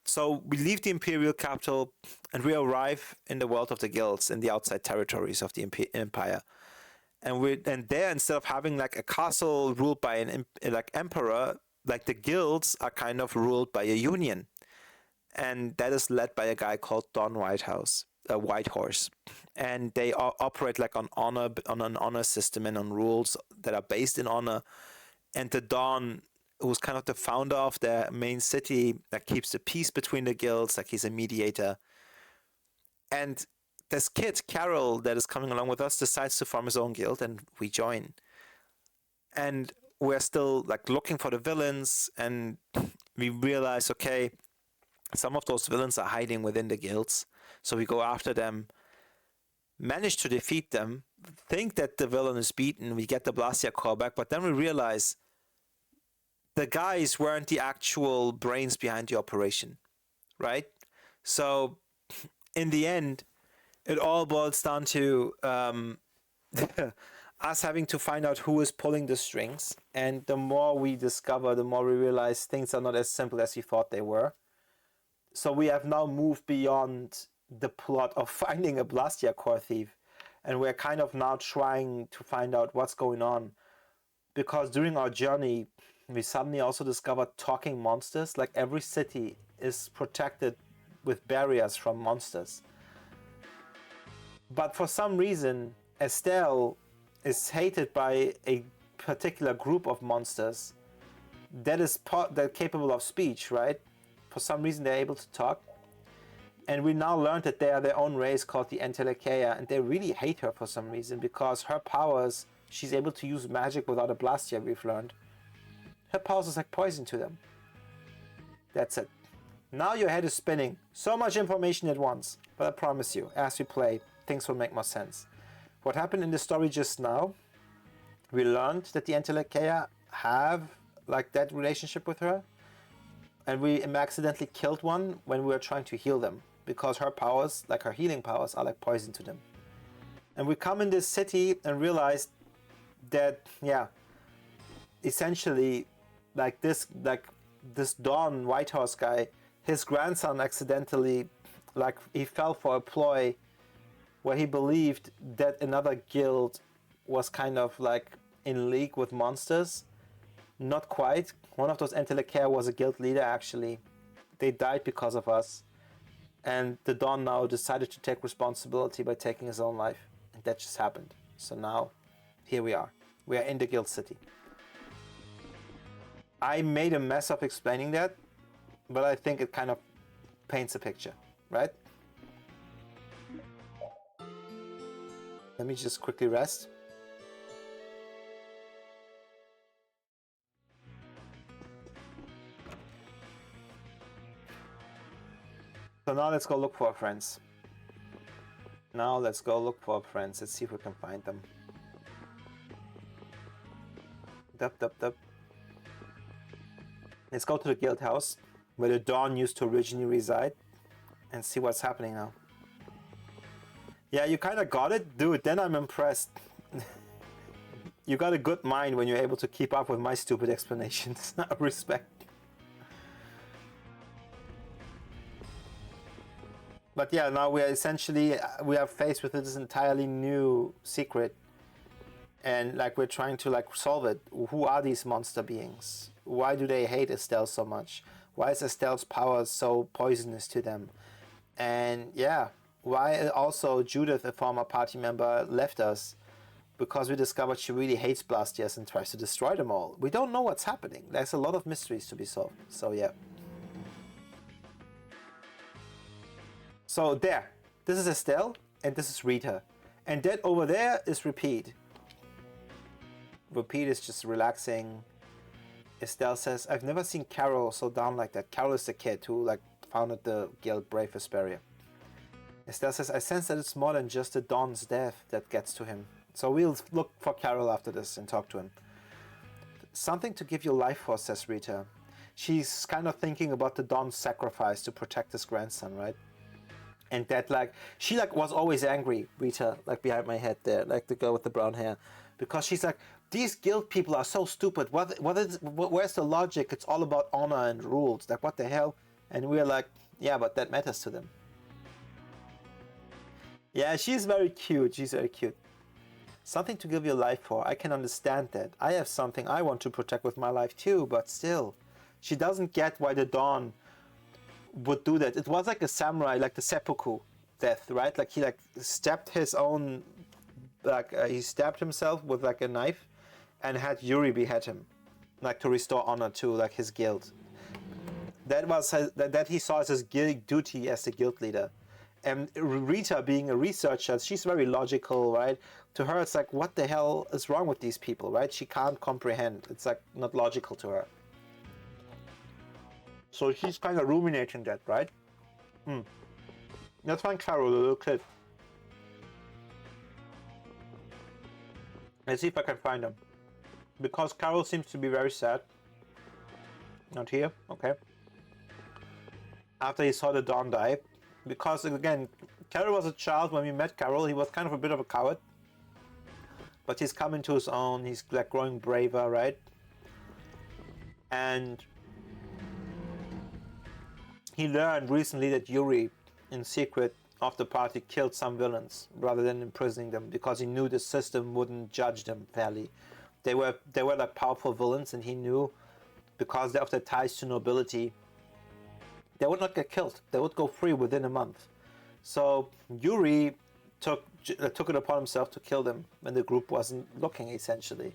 Speaker 1: So we leave the Imperial capital and we arrive in the world of the guilds, in the outside territories of the Empire. And there, instead of having like a castle ruled by an like emperor, like the guilds are kind of ruled by a union. And that is led by a guy called Don Whitehorse, and they operate like on an honor system and on rules that are based in honor. And the Don, who's kind of the founder of their main city, that keeps the peace between the guilds, like he's a mediator. And this kid Carol that is coming along with us decides to form his own guild, and we join. And we're still like looking for the villains, and we realize, okay, some of those villains are hiding within the guilds, so we go after them, manage to defeat them, think that the villain is beaten. We get the Blastia core back, but then we realize the guys weren't the actual brains behind the operation, right? So in the end, it all boils down to us having to find out who is pulling the strings. And the more we discover, the more we realize things are not as simple as we thought they were. So we have now moved beyond the plot of finding a Blastia core thief. And we're kind of now trying to find out what's going on. Because during our journey, we suddenly also discovered talking monsters. Like every city is protected with barriers from monsters. But for some reason, Estelle is hated by a particular group of monsters that is capable of speech, right? For some reason, they're able to talk. And we now learned that they are their own race called the Entelecheia, and they really hate her for some reason because her powers, she's able to use magic without a Blastia, we've learned. Her powers is like poison to them. That's it. Now your head is spinning. So much information at once. But I promise you, as we play, things will make more sense. What happened in the story just now, we learned that the Entelecheia have like that relationship with her. And we accidentally killed one when we were trying to heal them. Because her powers, like her healing powers, are like poison to them. And we come in this city and realize that, yeah, essentially, this Don Whitehorse guy, his grandson accidentally, like, he fell for a ploy where he believed that another guild was kind of like in league with monsters. Not quite. One of those Entelecheia was a guild leader, actually. They died because of us. And the Don now decided to take responsibility by taking his own life. And that just happened. So now, here we are. We are in the guild city. I made a mess of explaining that, but I think it kind of paints a picture, right? Let me just quickly rest. So now let's go look for our friends. Let's see if we can find them. Dup. Let's go to the guild house, where the Dawn used to originally reside, and see what's happening now. Yeah, you kind of got it? Dude, then I'm impressed. You got a good mind when you're able to keep up with my stupid explanations. Respect. But yeah, now we are faced with this entirely new secret. And like we're trying to like solve it. Who are these monster beings? Why do they hate Estelle so much? Why is Estelle's power so poisonous to them? And yeah, why also Judith, a former party member, left us? Because we discovered she really hates Blastias and tries to destroy them all. We don't know what's happening. There's a lot of mysteries to be solved. So yeah. So there, this is Estelle and this is Rita. And that over there is Repeat. Repeat is just relaxing. Estelle says, I've never seen Carol so down like that. Carol is the kid who like founded the guild Brave Vesperia. Estelle says, I sense that it's more than just the Don's death that gets to him. So we'll look for Carol after this and talk to him. Something to give you life for, says Rita. She's kind of thinking about the Don's sacrifice to protect his grandson, right? And that like, she like was always angry, Rita, like behind my head there, like the girl with the brown hair. Because she's like, these guild people are so stupid. Where's the logic? It's all about honor and rules. Like, what the hell? And we're like, yeah, but that matters to them. Yeah, she's very cute. She's very cute. Something to give your life for. I can understand that. I have something I want to protect with my life too, but still. She doesn't get why the Dawn would do that. It was like a samurai, like the seppuku death, right? Like he like stabbed his own, like he stabbed himself with like a knife and had Yuri behead him, like to restore honor to like his guild. That was that he saw as his guild duty as the guild leader. And Rita, being a researcher, she's very logical, right? To her, it's like, what the hell is wrong with these people, right? She can't comprehend. It's like not logical to her. So she's kind of ruminating that, right? Let's find Carol, the little kid. Let's see if I can find him. Because Carol seems to be very sad. Not here, okay. After he saw the Dawn die. Because again, Carol was a child when we met Carol. He was kind of a bit of a coward. But he's coming to his own. He's like growing braver, right? And he learned recently that Yuri, in secret of the party, killed some villains rather than imprisoning them, because he knew the system wouldn't judge them fairly. They were like powerful villains, and he knew because of their ties to nobility, they would not get killed. They would go free within a month. So Yuri took it upon himself to kill them when the group wasn't looking, essentially.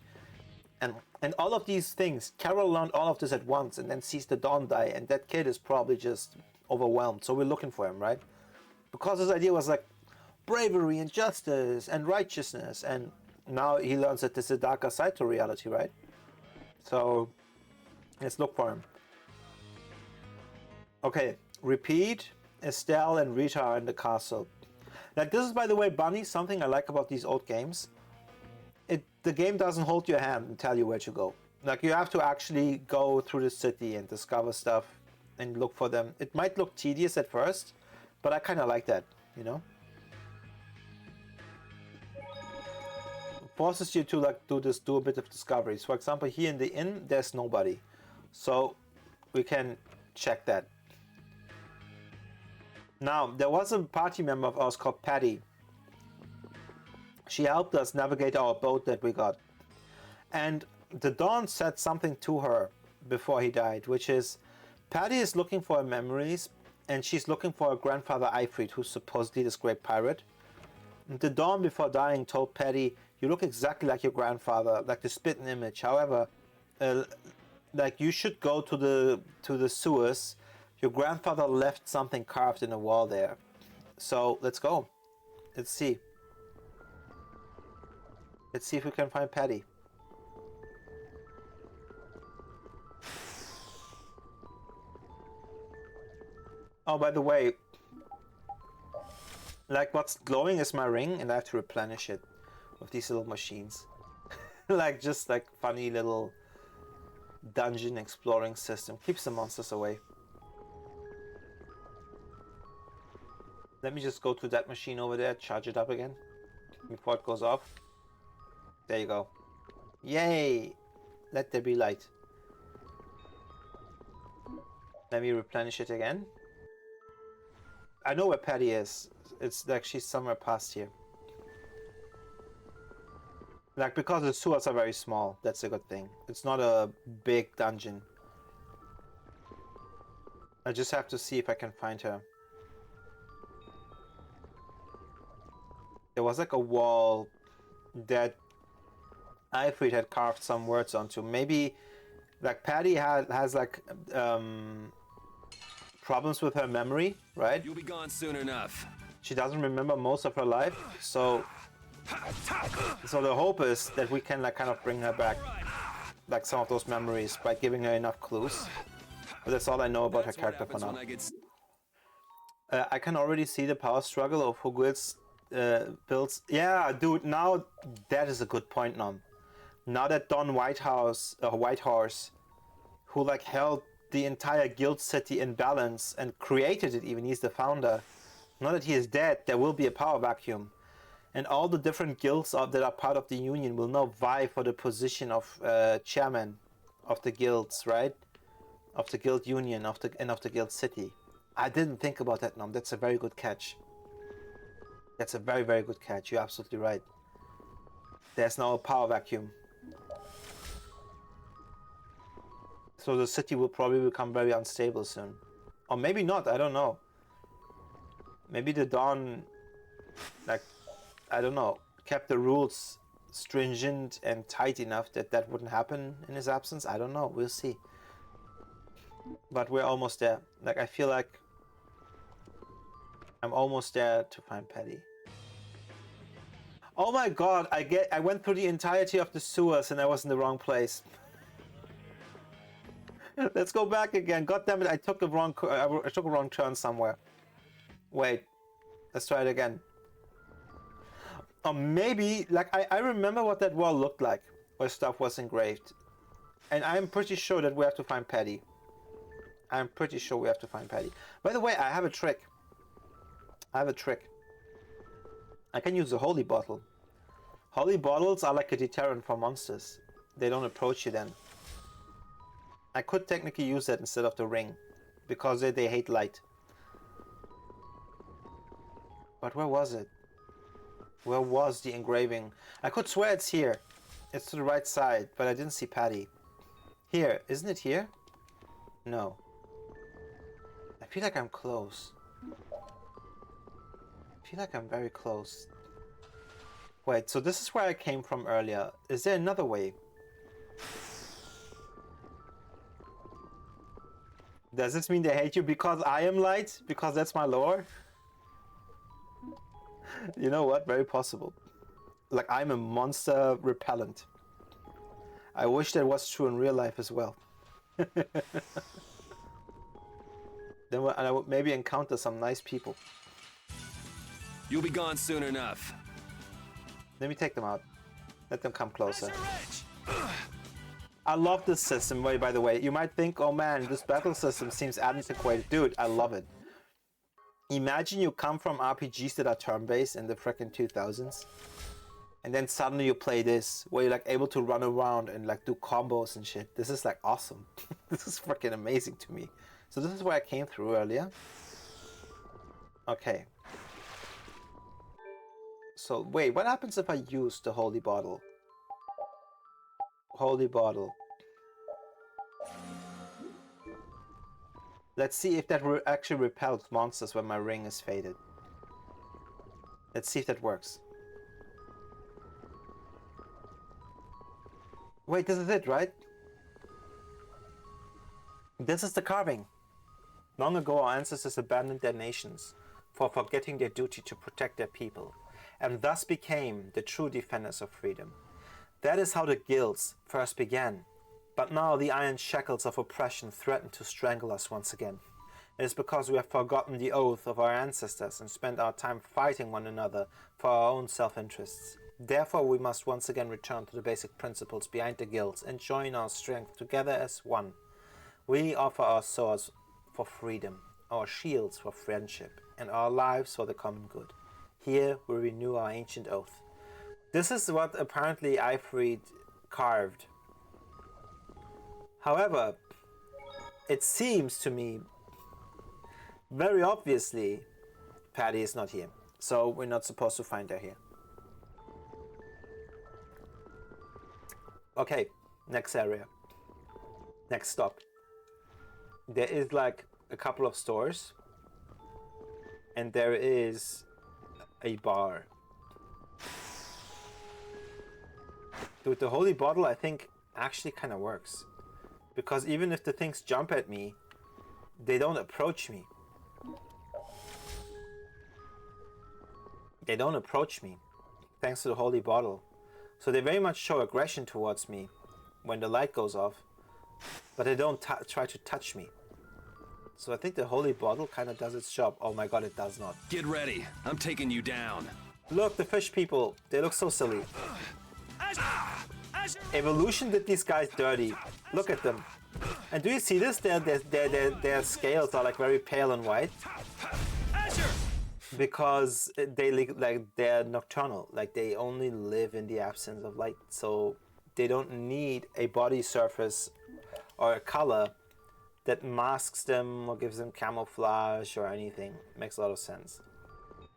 Speaker 1: And all of these things, Carol learned all of this at once and then sees the Dawn die, and that kid is probably just overwhelmed. So we're looking for him, right? Because his idea was like bravery and justice and righteousness, and now he learns that there's a darker side to reality, right? So let's look for him. Okay, repeat. Estelle and Rita are in the castle. Like, this is, by the way, Bunny, something I like about these old games. The game doesn't hold your hand and tell you where to go. Like, you have to actually go through the city and discover stuff and look for them. It might look tedious at first, but I kind of like that, you know? It forces you to like do a bit of discoveries. For example, here in the inn, there's nobody. So we can check that. Now, there was a party member of ours called Patty. She helped us navigate our boat that we got. And the Dawn said something to her before he died, which is, Patty is looking for her memories, and she's looking for her grandfather Eifried, who's supposedly this great pirate. And the Dawn, before dying, told Patty, you look exactly like your grandfather, like the spitting image. However, like, you should go to the sewers. Your grandfather left something carved in the wall there. So let's go. Let's see. Let's see if we can find Patty. Oh, by the way, like, what's glowing is my ring, and I have to replenish it with these little machines. Like, just like funny little dungeon exploring system. Keeps the monsters away. Let me just go to that machine over there, charge it up again before it goes off. There you go. Yay! Let there be light. Let me replenish it again. I know where Patty is. It's like she's somewhere past here. Like, because the sewers are very small, that's a good thing. It's not a big dungeon. I just have to see if I can find her. There was like a wall that Eifried had carved some words onto. Maybe like Patty has like problems with her memory, right?
Speaker 2: You'll be gone soon enough.
Speaker 1: She doesn't remember most of her life, so the hope is that we can like kind of bring her back, like some of those memories, by giving her enough clues. But that's all I know about her character for now. I can already see the power struggle of Hogwarts builds. Yeah, dude, now that is a good point, Nom. Now that Don Whitehorse, who like held the entire guild city in balance and created it even, he's the founder. Now that he is dead, there will be a power vacuum. And all the different guilds that are part of the union will now vie for the position of chairman of the guilds, right? Of the guild union, of the guild city. I didn't think about that, Nom. That's a very good catch. That's a very, very good catch. You're absolutely right. There's now a power vacuum. So the city will probably become very unstable soon. Or maybe not, I don't know. Maybe the Dawn, like, I don't know, kept the rules stringent and tight enough that that wouldn't happen in his absence. I don't know, we'll see. But we're almost there. Like, I feel like I'm almost there to find Patty. Oh my god, I went through the entirety of the sewers and I was in the wrong place. Let's go back again. God damn it, I took a wrong turn somewhere. Wait, let's try it again. Or maybe, like, I remember what that wall looked like, where stuff was engraved. And I'm pretty sure that we have to find Patty. I'm pretty sure we have to find Patty. By the way, I have a trick. I have a trick. I can use a holy bottle. Holy bottles are like a deterrent for monsters. They don't approach you then. I could technically use that instead of the ring, because they hate light. But where was it? Where was the engraving? I could swear it's here. It's to the right side, but I didn't see Patty. Here, isn't it here? No. I feel like I'm close. I feel like I'm very close. Wait, so this is where I came from earlier. Is there another way? Does this mean they hate you because I am light? Because that's my lore? You know what? Very possible. Like, I'm a monster repellent. I wish that was true in real life as well. Then I would maybe encounter some nice people.
Speaker 2: You'll be gone soon enough.
Speaker 1: Let me take them out. Let them come closer. I love this system, by the way. You might think, oh man, this battle system seems antiquated. Dude, I love it. Imagine you come from RPGs that are turn-based in the frickin' 2000s. And then suddenly you play this, where you're like able to run around and like do combos and shit. This is like awesome. This is freaking amazing to me. So this is where I came through earlier. Okay. So wait, what happens if I use the holy bottle? Holy bottle. Let's see if that actually repels monsters when my ring is faded. Let's see if that works. Wait, this is it, right? This is the carving. Long ago, our ancestors abandoned their nations for forgetting their duty to protect their people, and thus became the true defenders of freedom. That is how the guilds first began. But now the iron shackles of oppression threaten to strangle us once again. It is because we have forgotten the oath of our ancestors and spent our time fighting one another for our own self-interests. Therefore, we must once again return to the basic principles behind the guilds and join our strength together as one. We offer our swords for freedom, our shields for friendship, and our lives for the common good. Here we renew our ancient oath. This is what apparently Ifrit carved. However, it seems to me, very obviously, Patty is not here. So we're not supposed to find her here. Okay, next area. Next stop. There is like a couple of stores. And there is a bar. With the holy bottle, I think actually kind of works. Because even if the things jump at me, they don't approach me. They don't approach me, thanks to the holy bottle. So they very much show aggression towards me when the light goes off, but they don't try to touch me. So I think the holy bottle kind of does its job. Oh my god, it does not.
Speaker 2: Get ready. I'm taking you down.
Speaker 1: Look, the fish people. They look so silly. Evolution did these guys dirty. Look at them. And do you see this? Their scales are like very pale and white. Because they're nocturnal. Like they only live in the absence of light. So they don't need a body surface or a color that masks them or gives them camouflage or anything. Makes a lot of sense.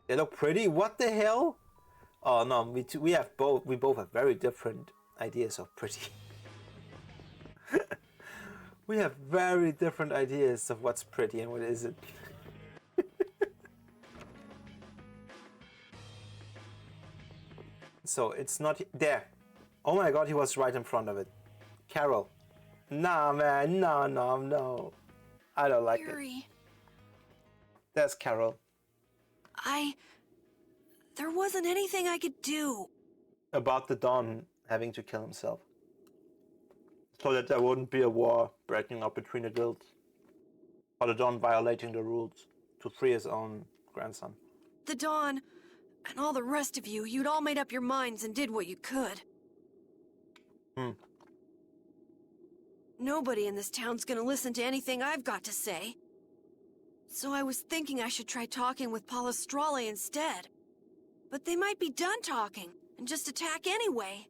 Speaker 1: They look pretty. What the hell? Oh no, we both have very different ideas of pretty. We have very different ideas of what's pretty and what isn't. So it's not there. Oh my god, he was right in front of it. Carol. Nah, man, no. I don't like
Speaker 3: Yuri.
Speaker 1: it. There's Carol.
Speaker 3: There wasn't anything I could do.
Speaker 1: About the Don having to kill himself. So that there wouldn't be a war breaking up between the guilds. Or the Don violating the rules to free his own grandson.
Speaker 3: The Dawn, And all the rest of you, you'd all made up your minds and did what you could. Nobody in this town's gonna listen to anything I've got to say. So I was thinking I should try talking with Palestrale instead. But they might be done talking and just attack anyway.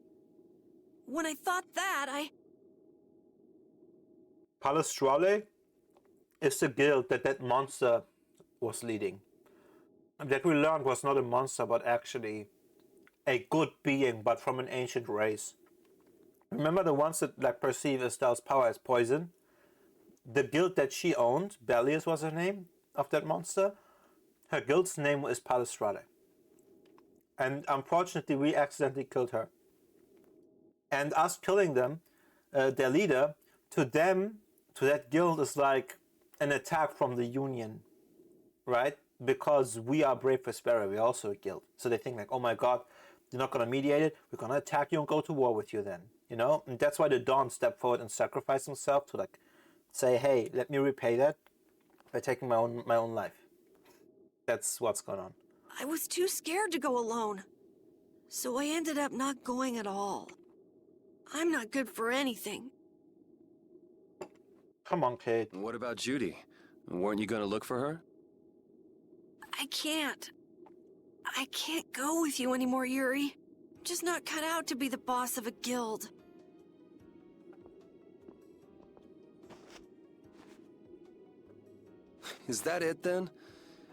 Speaker 3: When I thought that,
Speaker 1: Palestrale is the guild that monster was leading. That we learned was not a monster, but actually a good being, but from an ancient race. Remember the ones that like perceive Estelle's power as poison? The guild that she owned, Bellius was her name, of that monster. Her guild's name is Palestrale. And unfortunately, we accidentally killed her. And us killing them, their leader, to them, to that guild is like an attack from the Union, right? Because we are Brave Vesperia, we're also a guild. So they think like, oh my god, you're not going to mediate it, we're going to attack you and go to war with you then, you know? And that's why the Dawn stepped forward and sacrificed himself to like say, hey, let me repay that by taking my own life. That's what's going on.
Speaker 3: I was too scared to go alone. So I ended up not going at all. I'm not good for anything.
Speaker 1: Come on, Kate.
Speaker 2: What about Judy? Weren't you gonna look for her?
Speaker 3: I can't. I can't go with you anymore, Yuri. I'm just not cut out to be the boss of a guild.
Speaker 2: Is that it then?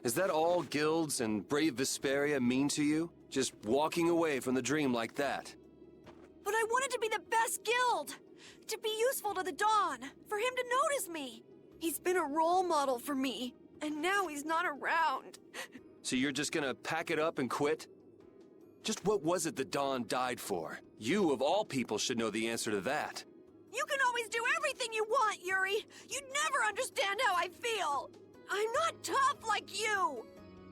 Speaker 2: Is that all guilds and Brave Vesperia mean to you? Just walking away from the dream like that?
Speaker 3: But I wanted to be the best guild! To be useful to the Dawn, for him to notice me. He's been a role model for me, and now he's not around.
Speaker 2: So you're just gonna pack it up and quit? Just what was it the Dawn died for? You, of all people, should know the answer to that.
Speaker 3: You can always do everything you want, Yuri! You'd never understand how I feel! I'm not tough like you!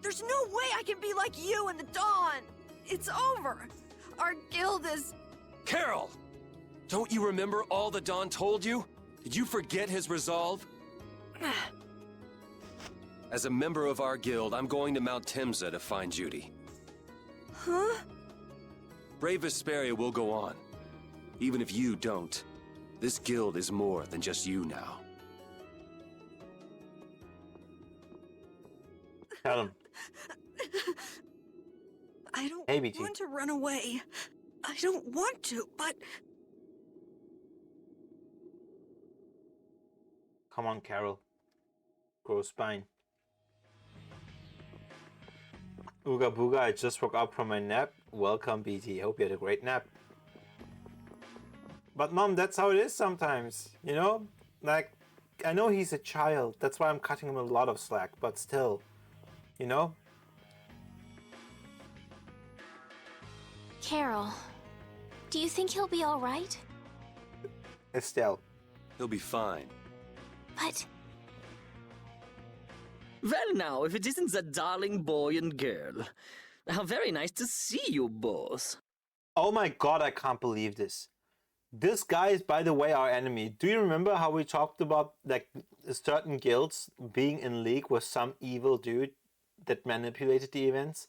Speaker 3: There's no way I can be like you and the Dawn! It's over! Our guild is...
Speaker 2: Carol! Don't you remember all the Dawn told you? Did you forget his resolve? As a member of our guild, I'm going to Mount Timza to find Judy.
Speaker 3: Huh?
Speaker 2: Brave Vesperia will go on. Even if you don't. This guild is more than just you now.
Speaker 1: Tell him.
Speaker 3: I don't
Speaker 1: Hey, BT.
Speaker 3: want to run away. I don't want to, but...
Speaker 1: Come on, Carol. Grow spine. Ooga booga, I just woke up from my nap. Welcome, BT. Hope you had a great nap. But Mom, that's how it is sometimes, you know? Like, I know he's a child. That's why I'm cutting him a lot of slack, but still, you know?
Speaker 4: Carol, do you think he'll be all right?
Speaker 1: Estelle.
Speaker 2: He'll be fine.
Speaker 4: But
Speaker 5: Well now, if it isn't the darling boy and girl. How very nice to see you both.
Speaker 1: Oh my god, I can't believe this. This guy is, by the way, our enemy. Do you remember how we talked about like certain guilds being in league with some evil dude that manipulated the events?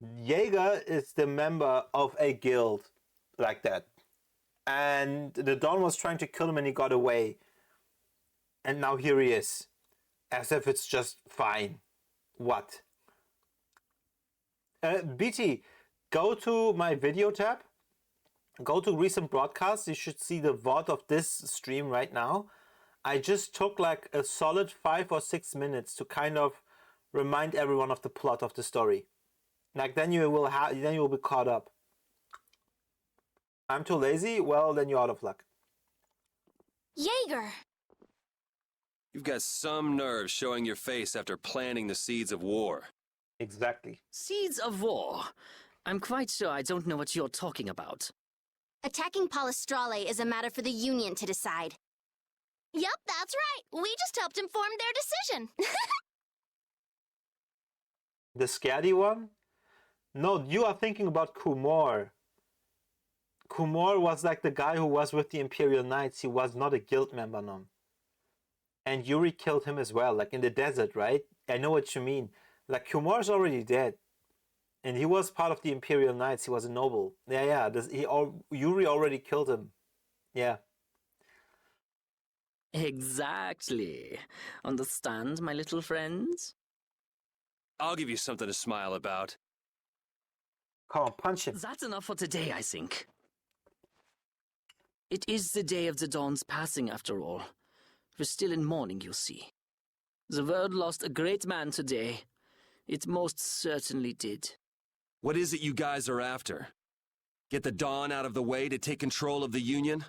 Speaker 1: Jaeger is the member of a guild like that. And the Dawn was trying to kill him and he got away. And now here he is. As if it's just fine. What? BT, go to my video tab. Go to recent broadcasts. You should see the VOD of this stream right now. I just took like a solid 5 or 6 minutes to kind of remind everyone of the plot of the story. Like then you will be caught up. I'm too lazy? Well, then you're out of luck.
Speaker 4: Jaeger!
Speaker 2: You've got some nerve showing your face after planting the seeds of war.
Speaker 1: Exactly.
Speaker 5: Seeds of war. I'm quite sure I don't know what you're talking about.
Speaker 6: Attacking Palestrale is a matter for the Union to decide. Yup, that's right. We just helped inform their decision.
Speaker 1: The Scatty one? No, you are thinking about Kumor. Kumor was like the guy who was with the Imperial Knights. He was not a guild member, no. And Yuri killed him as well, like in the desert, right? I know what you mean. Like, Kumor's already dead. And he was part of the Imperial Knights. He was a noble. Yeah, yeah. Yuri already killed him. Yeah.
Speaker 5: Exactly. Understand, my little friends?
Speaker 2: I'll give you something to smile about.
Speaker 1: Come on, punch him.
Speaker 5: That's enough for today, I think. It is the day of the Dawn's passing, after all. We're still in mourning, you see. The world lost a great man today. It most certainly did.
Speaker 2: What is it you guys are after? Get the Dawn out of the way to take control of the Union?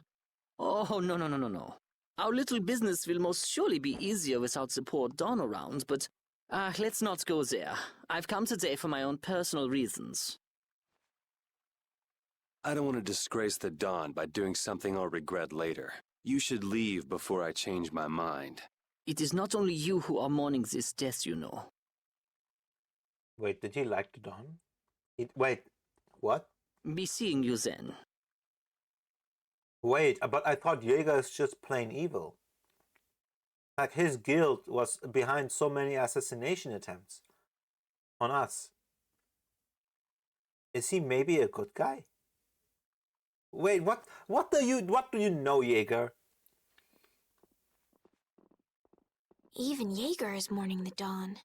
Speaker 5: Oh, no. Our little business will most surely be easier without support Dawn around, but let's not go there. I've come today for my own personal reasons.
Speaker 2: I don't want to disgrace the Dawn by doing something I'll regret later. You should leave before I change my mind.
Speaker 5: It is not only you who are mourning this death, you know.
Speaker 1: Wait, did he like the Dawn? Wait, what?
Speaker 5: Be seeing you then.
Speaker 1: Wait, but I thought Jaeger is just plain evil. Like, his guilt was behind so many assassination attempts on us. Is he maybe a good guy? Wait, what do you know, Jaeger?
Speaker 4: Even Jaeger is mourning the Dawn.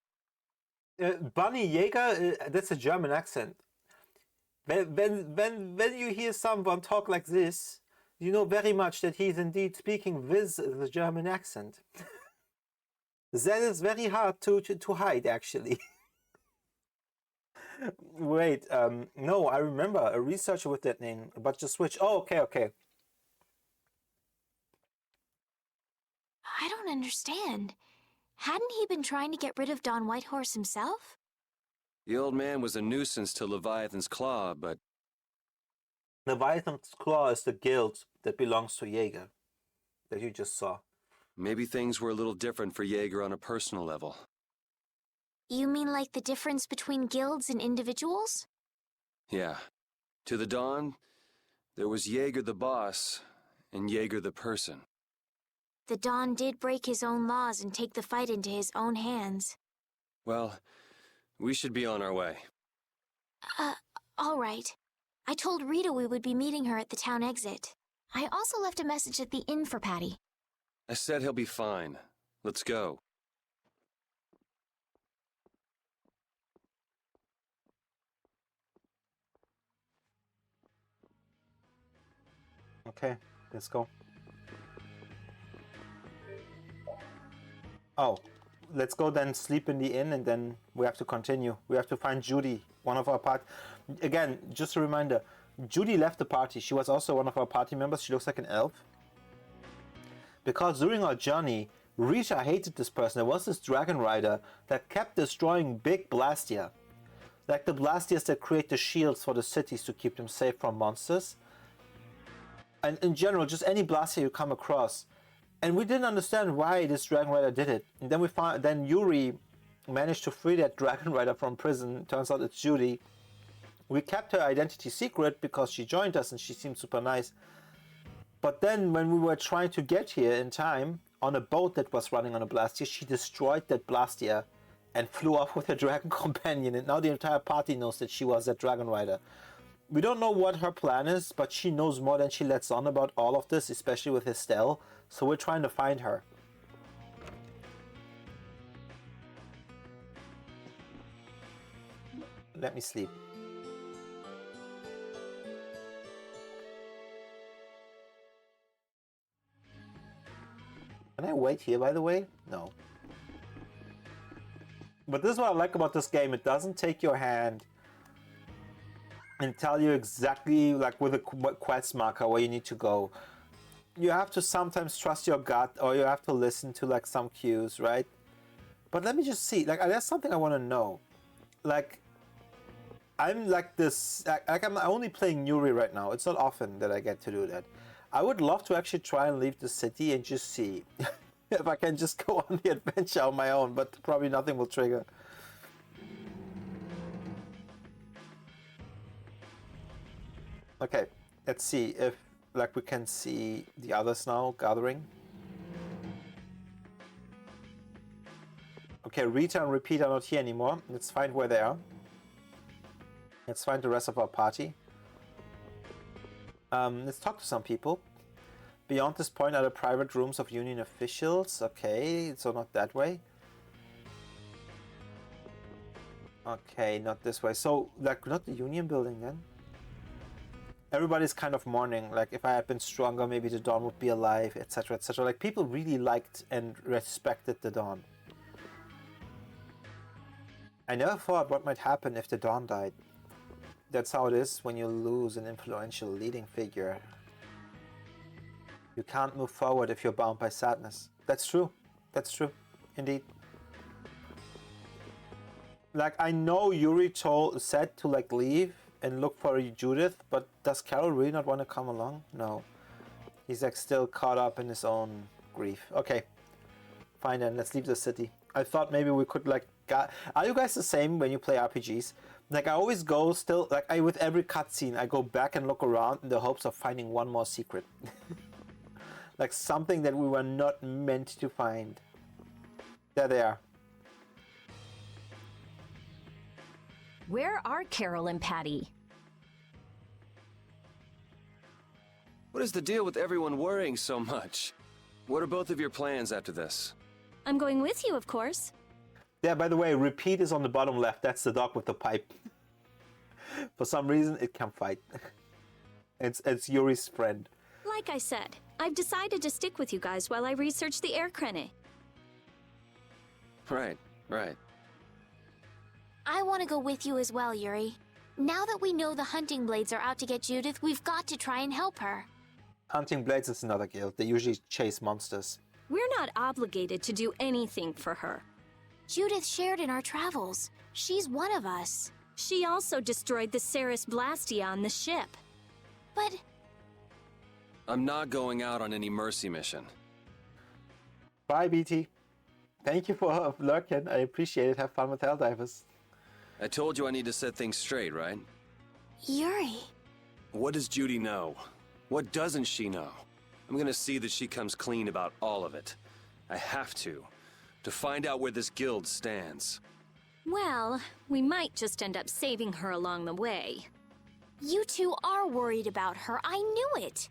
Speaker 1: Bunny Jaeger, that's a German accent. When you hear someone talk like this, you know very much that he's indeed speaking with the German accent. That is very hard to hide, actually. Wait, no, I remember a researcher with that name, but just switch. Oh, okay.
Speaker 4: I don't understand. Hadn't he been trying to get rid of Don Whitehorse himself?
Speaker 2: The old man was a nuisance to Leviathan's Claw, but
Speaker 1: Leviathan's Claw is the guild that belongs to Jaeger, that you just saw.
Speaker 2: maybe things were a little different for Jaeger on a personal level.
Speaker 4: You mean like the difference between guilds and individuals?
Speaker 2: Yeah. To the Dawn, there was Jaeger the boss, and Jaeger the person.
Speaker 4: The Don did break his own laws and take the fight into his own hands.
Speaker 2: Well, we should be on our way.
Speaker 4: All right. I told Rita we would be meeting her at the town exit. I also left a message at the inn for Patty.
Speaker 2: I said he'll be fine. Let's go.
Speaker 1: Okay, let's go. Oh, let's go then sleep in the inn, and then we have to continue. We have to find Judy, one of our party. Again, just a reminder, Judy left the party. She was also one of our party members. She looks like an elf. Because during our journey, Rita hated this person. There was this dragon rider that kept destroying big Blastia. Like the Blastias that create the shields for the cities to keep them safe from monsters. And in general, just any Blastia you come across. And we didn't understand why this Dragon Rider did it. And then Yuri managed to free that Dragon Rider from prison. Turns out it's Judy. We kept her identity secret because she joined us and she seemed super nice. But then when we were trying to get here in time, on a boat that was running on a Blastia, she destroyed that Blastia and flew off with her dragon companion. And now the entire party knows that she was that Dragon Rider. We don't know what her plan is, but she knows more than she lets on about all of this, especially with Estelle. So we're trying to find her. Let me sleep. Can I wait here, by the way? No. But this is what I like about this game. It doesn't take your hand and tell you exactly, like with a quest marker, where you need to go. You have to sometimes trust your gut, or you have to listen to like some cues, right? But let me just see, like there's something I want to know. Like, I'm like this, like I'm only playing Yuri right now. It's not often that I get to do that. I would love to actually try and leave the city and just see if I can just go on the adventure on my own, but probably nothing will trigger. Okay, let's see if like we can see the others now gathering. Okay, Rita and Repeat are not here anymore. Let's find where they are. Let's find the rest of our party. Let's talk to some people. Beyond this point are the private rooms of Union officials. Okay, so not that way. Okay, not this way. So, like, not the Union building then? Everybody's kind of mourning. Like, if I had been stronger, maybe the Dawn would be alive, etc., etc. Like, people really liked and respected the Dawn. I never thought what might happen if the Dawn died. That's how it is when you lose an influential leading figure. You can't move forward if you're bound by sadness. That's true. That's true. Indeed. Like, I know Yuri said to, like, leave and look for Judith, but does Carol really not want to come along? No. He's, like, still caught up in his own grief. Okay. Fine then, let's leave the city. I thought maybe we could, like... Are you guys the same when you play RPGs? Like, I always go still... Like, with every cutscene, I go back and look around in the hopes of finding one more secret. Like, something that we were not meant to find. There they are.
Speaker 7: Where are Carol and Patty?
Speaker 2: What is the deal with everyone worrying so much? What are both of your plans after this?
Speaker 7: I'm going with you, of course.
Speaker 1: Yeah, by the way, repeat is on the bottom left. That's the dog with the pipe. For some reason, it can fight. It's Yuri's friend.
Speaker 7: Like I said, I've decided to stick with you guys while I research the air crane.
Speaker 2: Right, right.
Speaker 4: I want to go with you as well, Yuri. Now that we know the hunting blades are out to get Judith, we've got to try and help her.
Speaker 1: Hunting Blades is another guild. They usually chase monsters.
Speaker 7: We're not obligated to do anything for her.
Speaker 4: Judith shared in our travels. She's one of us.
Speaker 7: She also destroyed the Ceres Blastia on the ship.
Speaker 4: But...
Speaker 2: I'm not going out on any mercy mission.
Speaker 1: Bye, BT. Thank you for lurking. I appreciate it. Have fun with Helldivers.
Speaker 2: I told you I need to set things straight, right?
Speaker 4: Yuri...
Speaker 2: What does Judy know? What doesn't she know? I'm gonna see that she comes clean about all of it. I have to find out where this guild stands.
Speaker 7: Well, we might just end up saving her along the way.
Speaker 4: You two are worried about her. I knew it.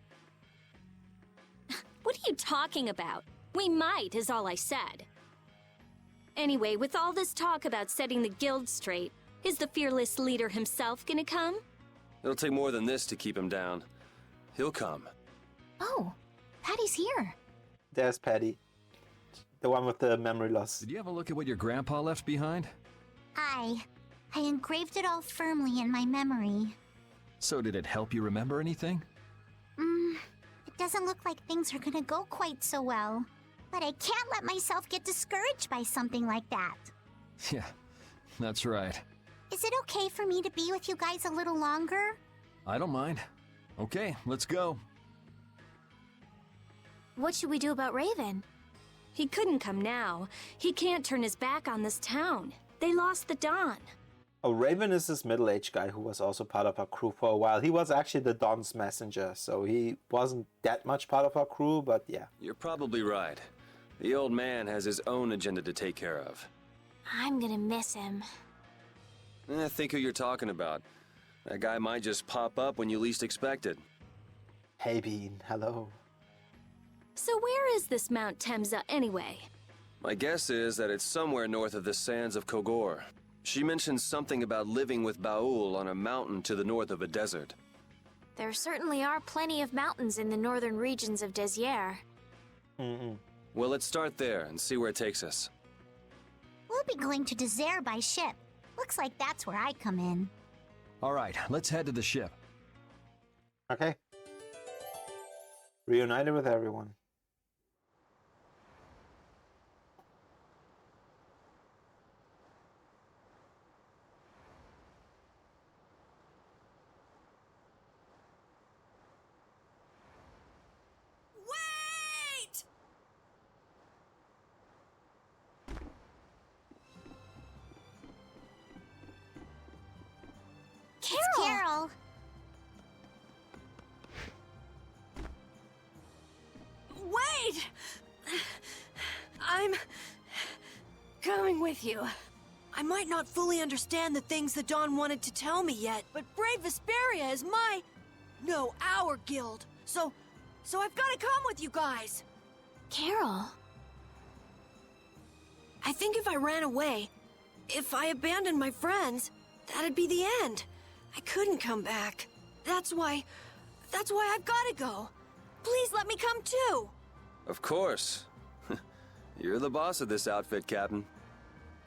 Speaker 7: What are you talking about? We might, is all I said. Anyway, with all this talk about setting the guild straight, is the fearless leader himself gonna come?
Speaker 2: It'll take more than this to keep him down. He'll come.
Speaker 4: Oh, Patty's here.
Speaker 1: There's Patty. The one with the memory loss.
Speaker 8: Did you have a look at what your grandpa left behind?
Speaker 9: I engraved it all firmly in my memory.
Speaker 8: So did it help you remember anything?
Speaker 9: It doesn't look like things are gonna go quite so well. But I can't let myself get discouraged by something like that.
Speaker 8: Yeah, that's right.
Speaker 9: Is it okay for me to be with you guys a little longer?
Speaker 8: I don't mind. Okay, let's go.
Speaker 4: What should we do about Raven?
Speaker 7: He couldn't come now. He can't turn his back on this town. They lost the Dawn.
Speaker 1: Oh, Raven is this middle-aged guy who was also part of our crew for a while. He was actually the Dawn's messenger, so he wasn't that much part of our crew, but yeah.
Speaker 2: You're probably right. The old man has his own agenda to take care of.
Speaker 4: I'm gonna miss him.
Speaker 2: Think who you're talking about. That guy might just pop up when you least expect it.
Speaker 1: Hey, Bean. Hello.
Speaker 7: So where is this Mount Temza anyway?
Speaker 2: My guess is that it's somewhere north of the sands of Kogor. She mentioned something about living with Baul on a mountain to the north of a desert.
Speaker 4: There certainly are plenty of mountains in the northern regions of Desier.
Speaker 2: Well, let's start there and see where it takes us.
Speaker 9: We'll be going to Désert by ship. Looks like that's where I come in.
Speaker 8: All right, let's head to the ship.
Speaker 1: Okay. Reunited with everyone.
Speaker 3: Wait!
Speaker 9: Carol!
Speaker 3: Wait! I'm coming with you. I might not fully understand the things that Dawn wanted to tell me yet, but Brave Vesperia is no, our guild. So I've got to come with you guys.
Speaker 4: Carol.
Speaker 3: I think if I ran away, if I abandoned my friends, that'd be the end. I couldn't come back. That's why I've got to go. Please let me come too.
Speaker 2: Of course. You're the boss of this outfit, Captain.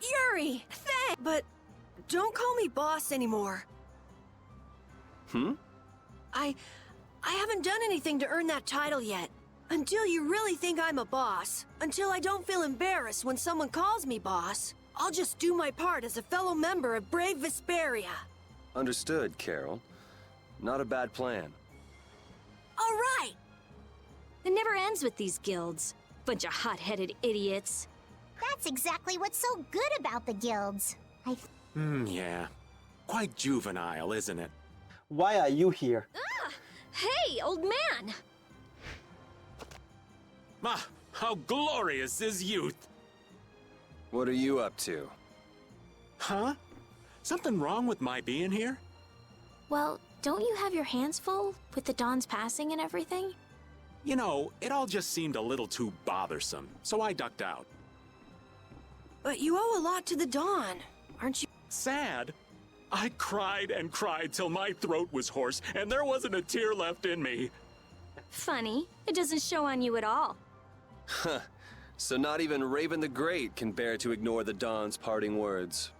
Speaker 3: Yuri, thanks. But don't call me boss anymore. I haven't done anything to earn that title yet. Until you really think I'm a boss, until I don't feel embarrassed when someone calls me boss, I'll just do my part as a fellow member of Brave Vesperia.
Speaker 2: Understood, Carol. Not a bad plan.
Speaker 3: All right.
Speaker 7: It never ends with these guilds. Bunch of hot-headed idiots.
Speaker 9: That's exactly what's so good about the guilds.
Speaker 10: Yeah. Quite juvenile, isn't it?
Speaker 1: Why are you here?
Speaker 7: Hey, old man!
Speaker 10: Ah, how glorious is youth!
Speaker 2: What are you up to?
Speaker 10: Huh? Something wrong with my being here?
Speaker 4: Well, don't you have your hands full with the Dawn's passing and everything?
Speaker 10: You know, it all just seemed a little too bothersome, so I ducked out.
Speaker 3: But you owe a lot to the Dawn, aren't you?
Speaker 10: Sad? I cried and cried till my throat was hoarse, and there wasn't a tear left in me.
Speaker 7: Funny, it doesn't show on you at all.
Speaker 2: Huh. So not even Raven the Great can bear to ignore the Dawn's parting words.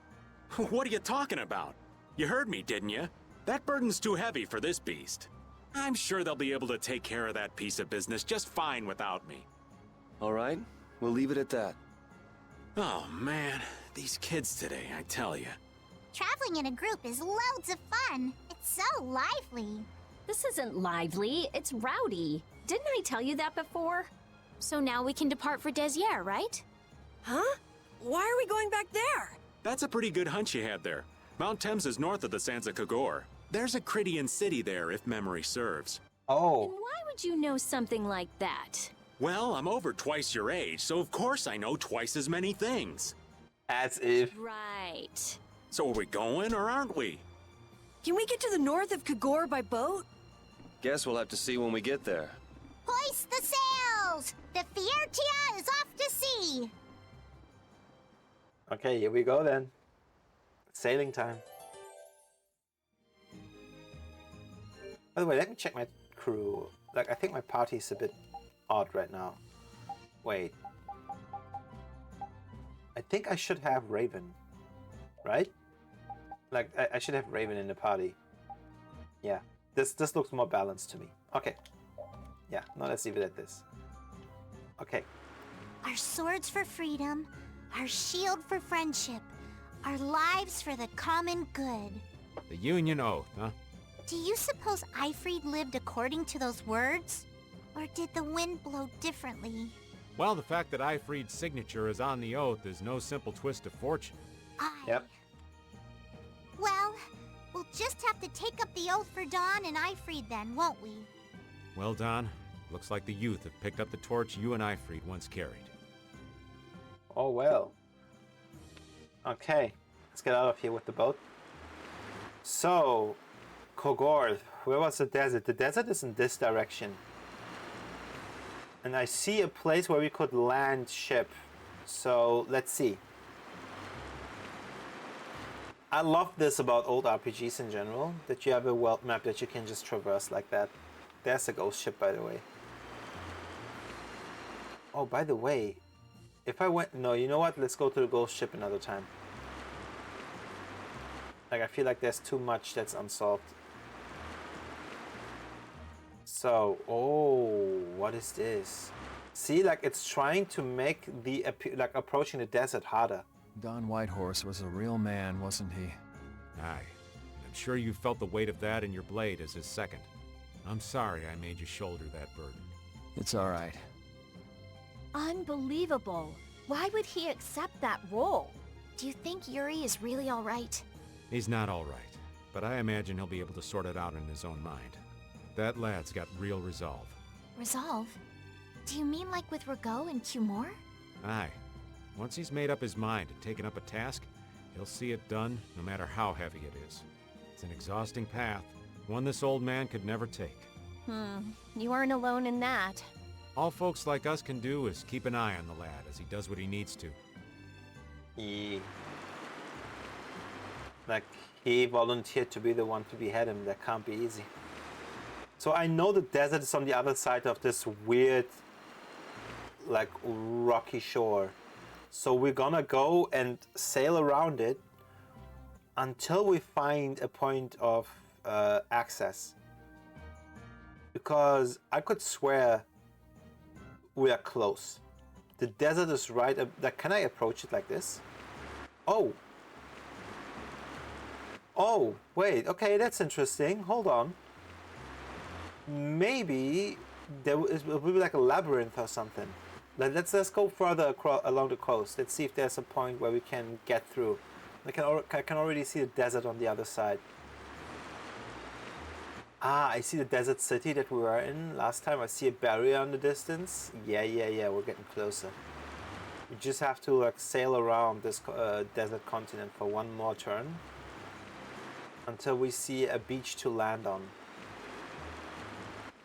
Speaker 10: What are you talking about? You heard me, didn't you? That burden's too heavy for this beast. I'm sure they'll be able to take care of that piece of business just fine without me.
Speaker 2: All right, we'll leave it at that.
Speaker 10: Oh man, these kids today, I tell you.
Speaker 9: Traveling in a group is loads of fun. It's so lively.
Speaker 7: This isn't lively, it's rowdy. Didn't I tell you that before?
Speaker 4: So now we can depart for Desier, right?
Speaker 3: Huh? Why are we going back there?
Speaker 10: That's a pretty good hunch you had there. Mount Thames is north of the Sansa Kagor. There's a Crydian city there, if memory serves.
Speaker 1: Oh.
Speaker 7: And why would you know something like that?
Speaker 10: Well, I'm over twice your age, so of course I know twice as many things.
Speaker 1: As if.
Speaker 7: Right.
Speaker 10: So are we going or aren't we?
Speaker 3: Can we get to the north of Kagor by boat?
Speaker 2: Guess we'll have to see when we get there.
Speaker 9: Hoist the sails! The Fiertia is off to sea!
Speaker 1: Okay, here we go then. Sailing time. By the way, let me check my crew. Like, I think my party's a bit odd right now. Wait. I think I should have Raven. Right? Like, I should have Raven in the party. Yeah. This looks more balanced to me. Okay. Yeah, now let's leave it at this. Okay.
Speaker 9: Our swords for freedom, our shield for friendship, our lives for the common good.
Speaker 11: The Union Oath, huh?
Speaker 9: Do you suppose Eifried lived according to those words? Or did the wind blow differently?
Speaker 11: Well, the fact that Eifried's signature is on the oath is no simple twist of fortune.
Speaker 1: Yep.
Speaker 9: Well, we'll just have to take up the oath for Dawn and Eifried then, won't we?
Speaker 11: Well, Don, looks like the youth have picked up the torch you and Eifried once carried.
Speaker 1: Oh well. Okay, let's get out of here with the boat. So, Kogor, where was the desert? The desert is in this direction. And I see a place where we could land ship. So, let's see. I love this about old RPGs in general, that you have a world map that you can just traverse like that. There's a ghost ship, by the way. Oh, by the way, if I went... No, you know what? Let's go to the ghost ship another time. Like, I feel like there's too much that's unsolved. So, oh, what is this? See, like, it's trying to make the, like, approaching the desert harder.
Speaker 8: Don Whitehorse was a real man, wasn't he?
Speaker 11: Aye. I'm sure you felt the weight of that in your blade as his second. I'm sorry I made you shoulder that burden.
Speaker 8: It's all right.
Speaker 12: Unbelievable. Why would he accept that role?
Speaker 4: Do you think Yuri is really all right?
Speaker 11: He's not all right, but I imagine he'll be able to sort it out in his own mind. That lad's got real resolve.
Speaker 4: Resolve? Do you mean like with Rigaud and Cumore?
Speaker 11: Aye. Once he's made up his mind and taken up a task, He'll see it done, no matter how heavy it is. It's an exhausting path, one this old man could never take.
Speaker 12: You aren't alone in that.
Speaker 11: All folks like us can do is keep an eye on the lad as he does what he needs to.
Speaker 1: Like, he volunteered to be the one to behead him. That can't be easy. So I know the desert is on the other side of this weird, like, rocky shore. So we're gonna go and sail around it until we find a point of access. Because I could swear we are close. The desert is right. Can I approach it like this? Oh. Oh, wait. Okay, that's interesting. Hold on. Maybe it will be like a labyrinth or something. Let's go further along the coast. Let's see if there's a point where we can get through. I can already see the desert on the other side. Ah, I see the desert city that we were in last time. I see a barrier in the distance. Yeah, we're getting closer. We just have to like sail around this desert continent for one more turn until we see a beach to land on.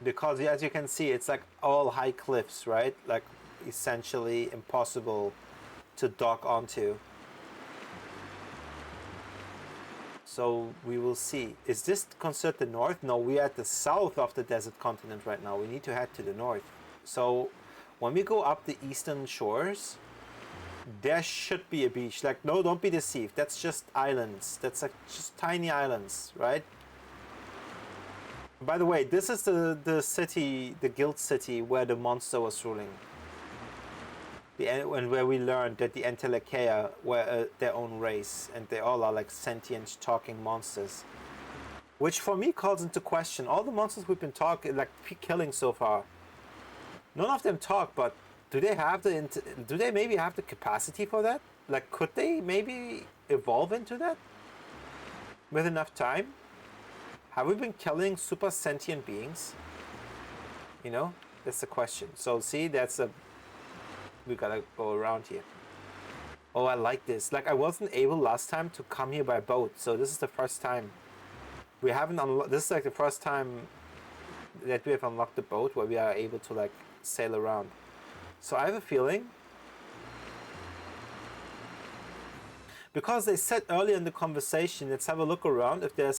Speaker 1: Because as you can see, it's like all high cliffs, right? Like essentially impossible to dock onto. So we will see. Is this considered the north? No, we are at the south of the desert continent right now. We need to head to the north. So when we go up the eastern shores, there should be a beach. Like, no, don't be deceived. That's just islands. That's like just tiny islands, right? By the way, this is the city, the guild city where the monster was ruling. And where we learned that the Entelecheia were their own race, and they all are like sentient talking monsters. Which for me calls into question all the monsters we've been killing so far. None of them talk, but do they maybe have the capacity for that? Like, could they maybe evolve into that with enough time? Have we been killing super sentient beings? You know, that's the question. So see, we gotta go around here. Oh, I like this. Like, I wasn't able last time to come here by boat, so this is the first time. We haven't unlocked. This is like the first time that we have unlocked the boat where we are able to like sail around. So I have a feeling, because they said earlier in the conversation, let's have a look around if there's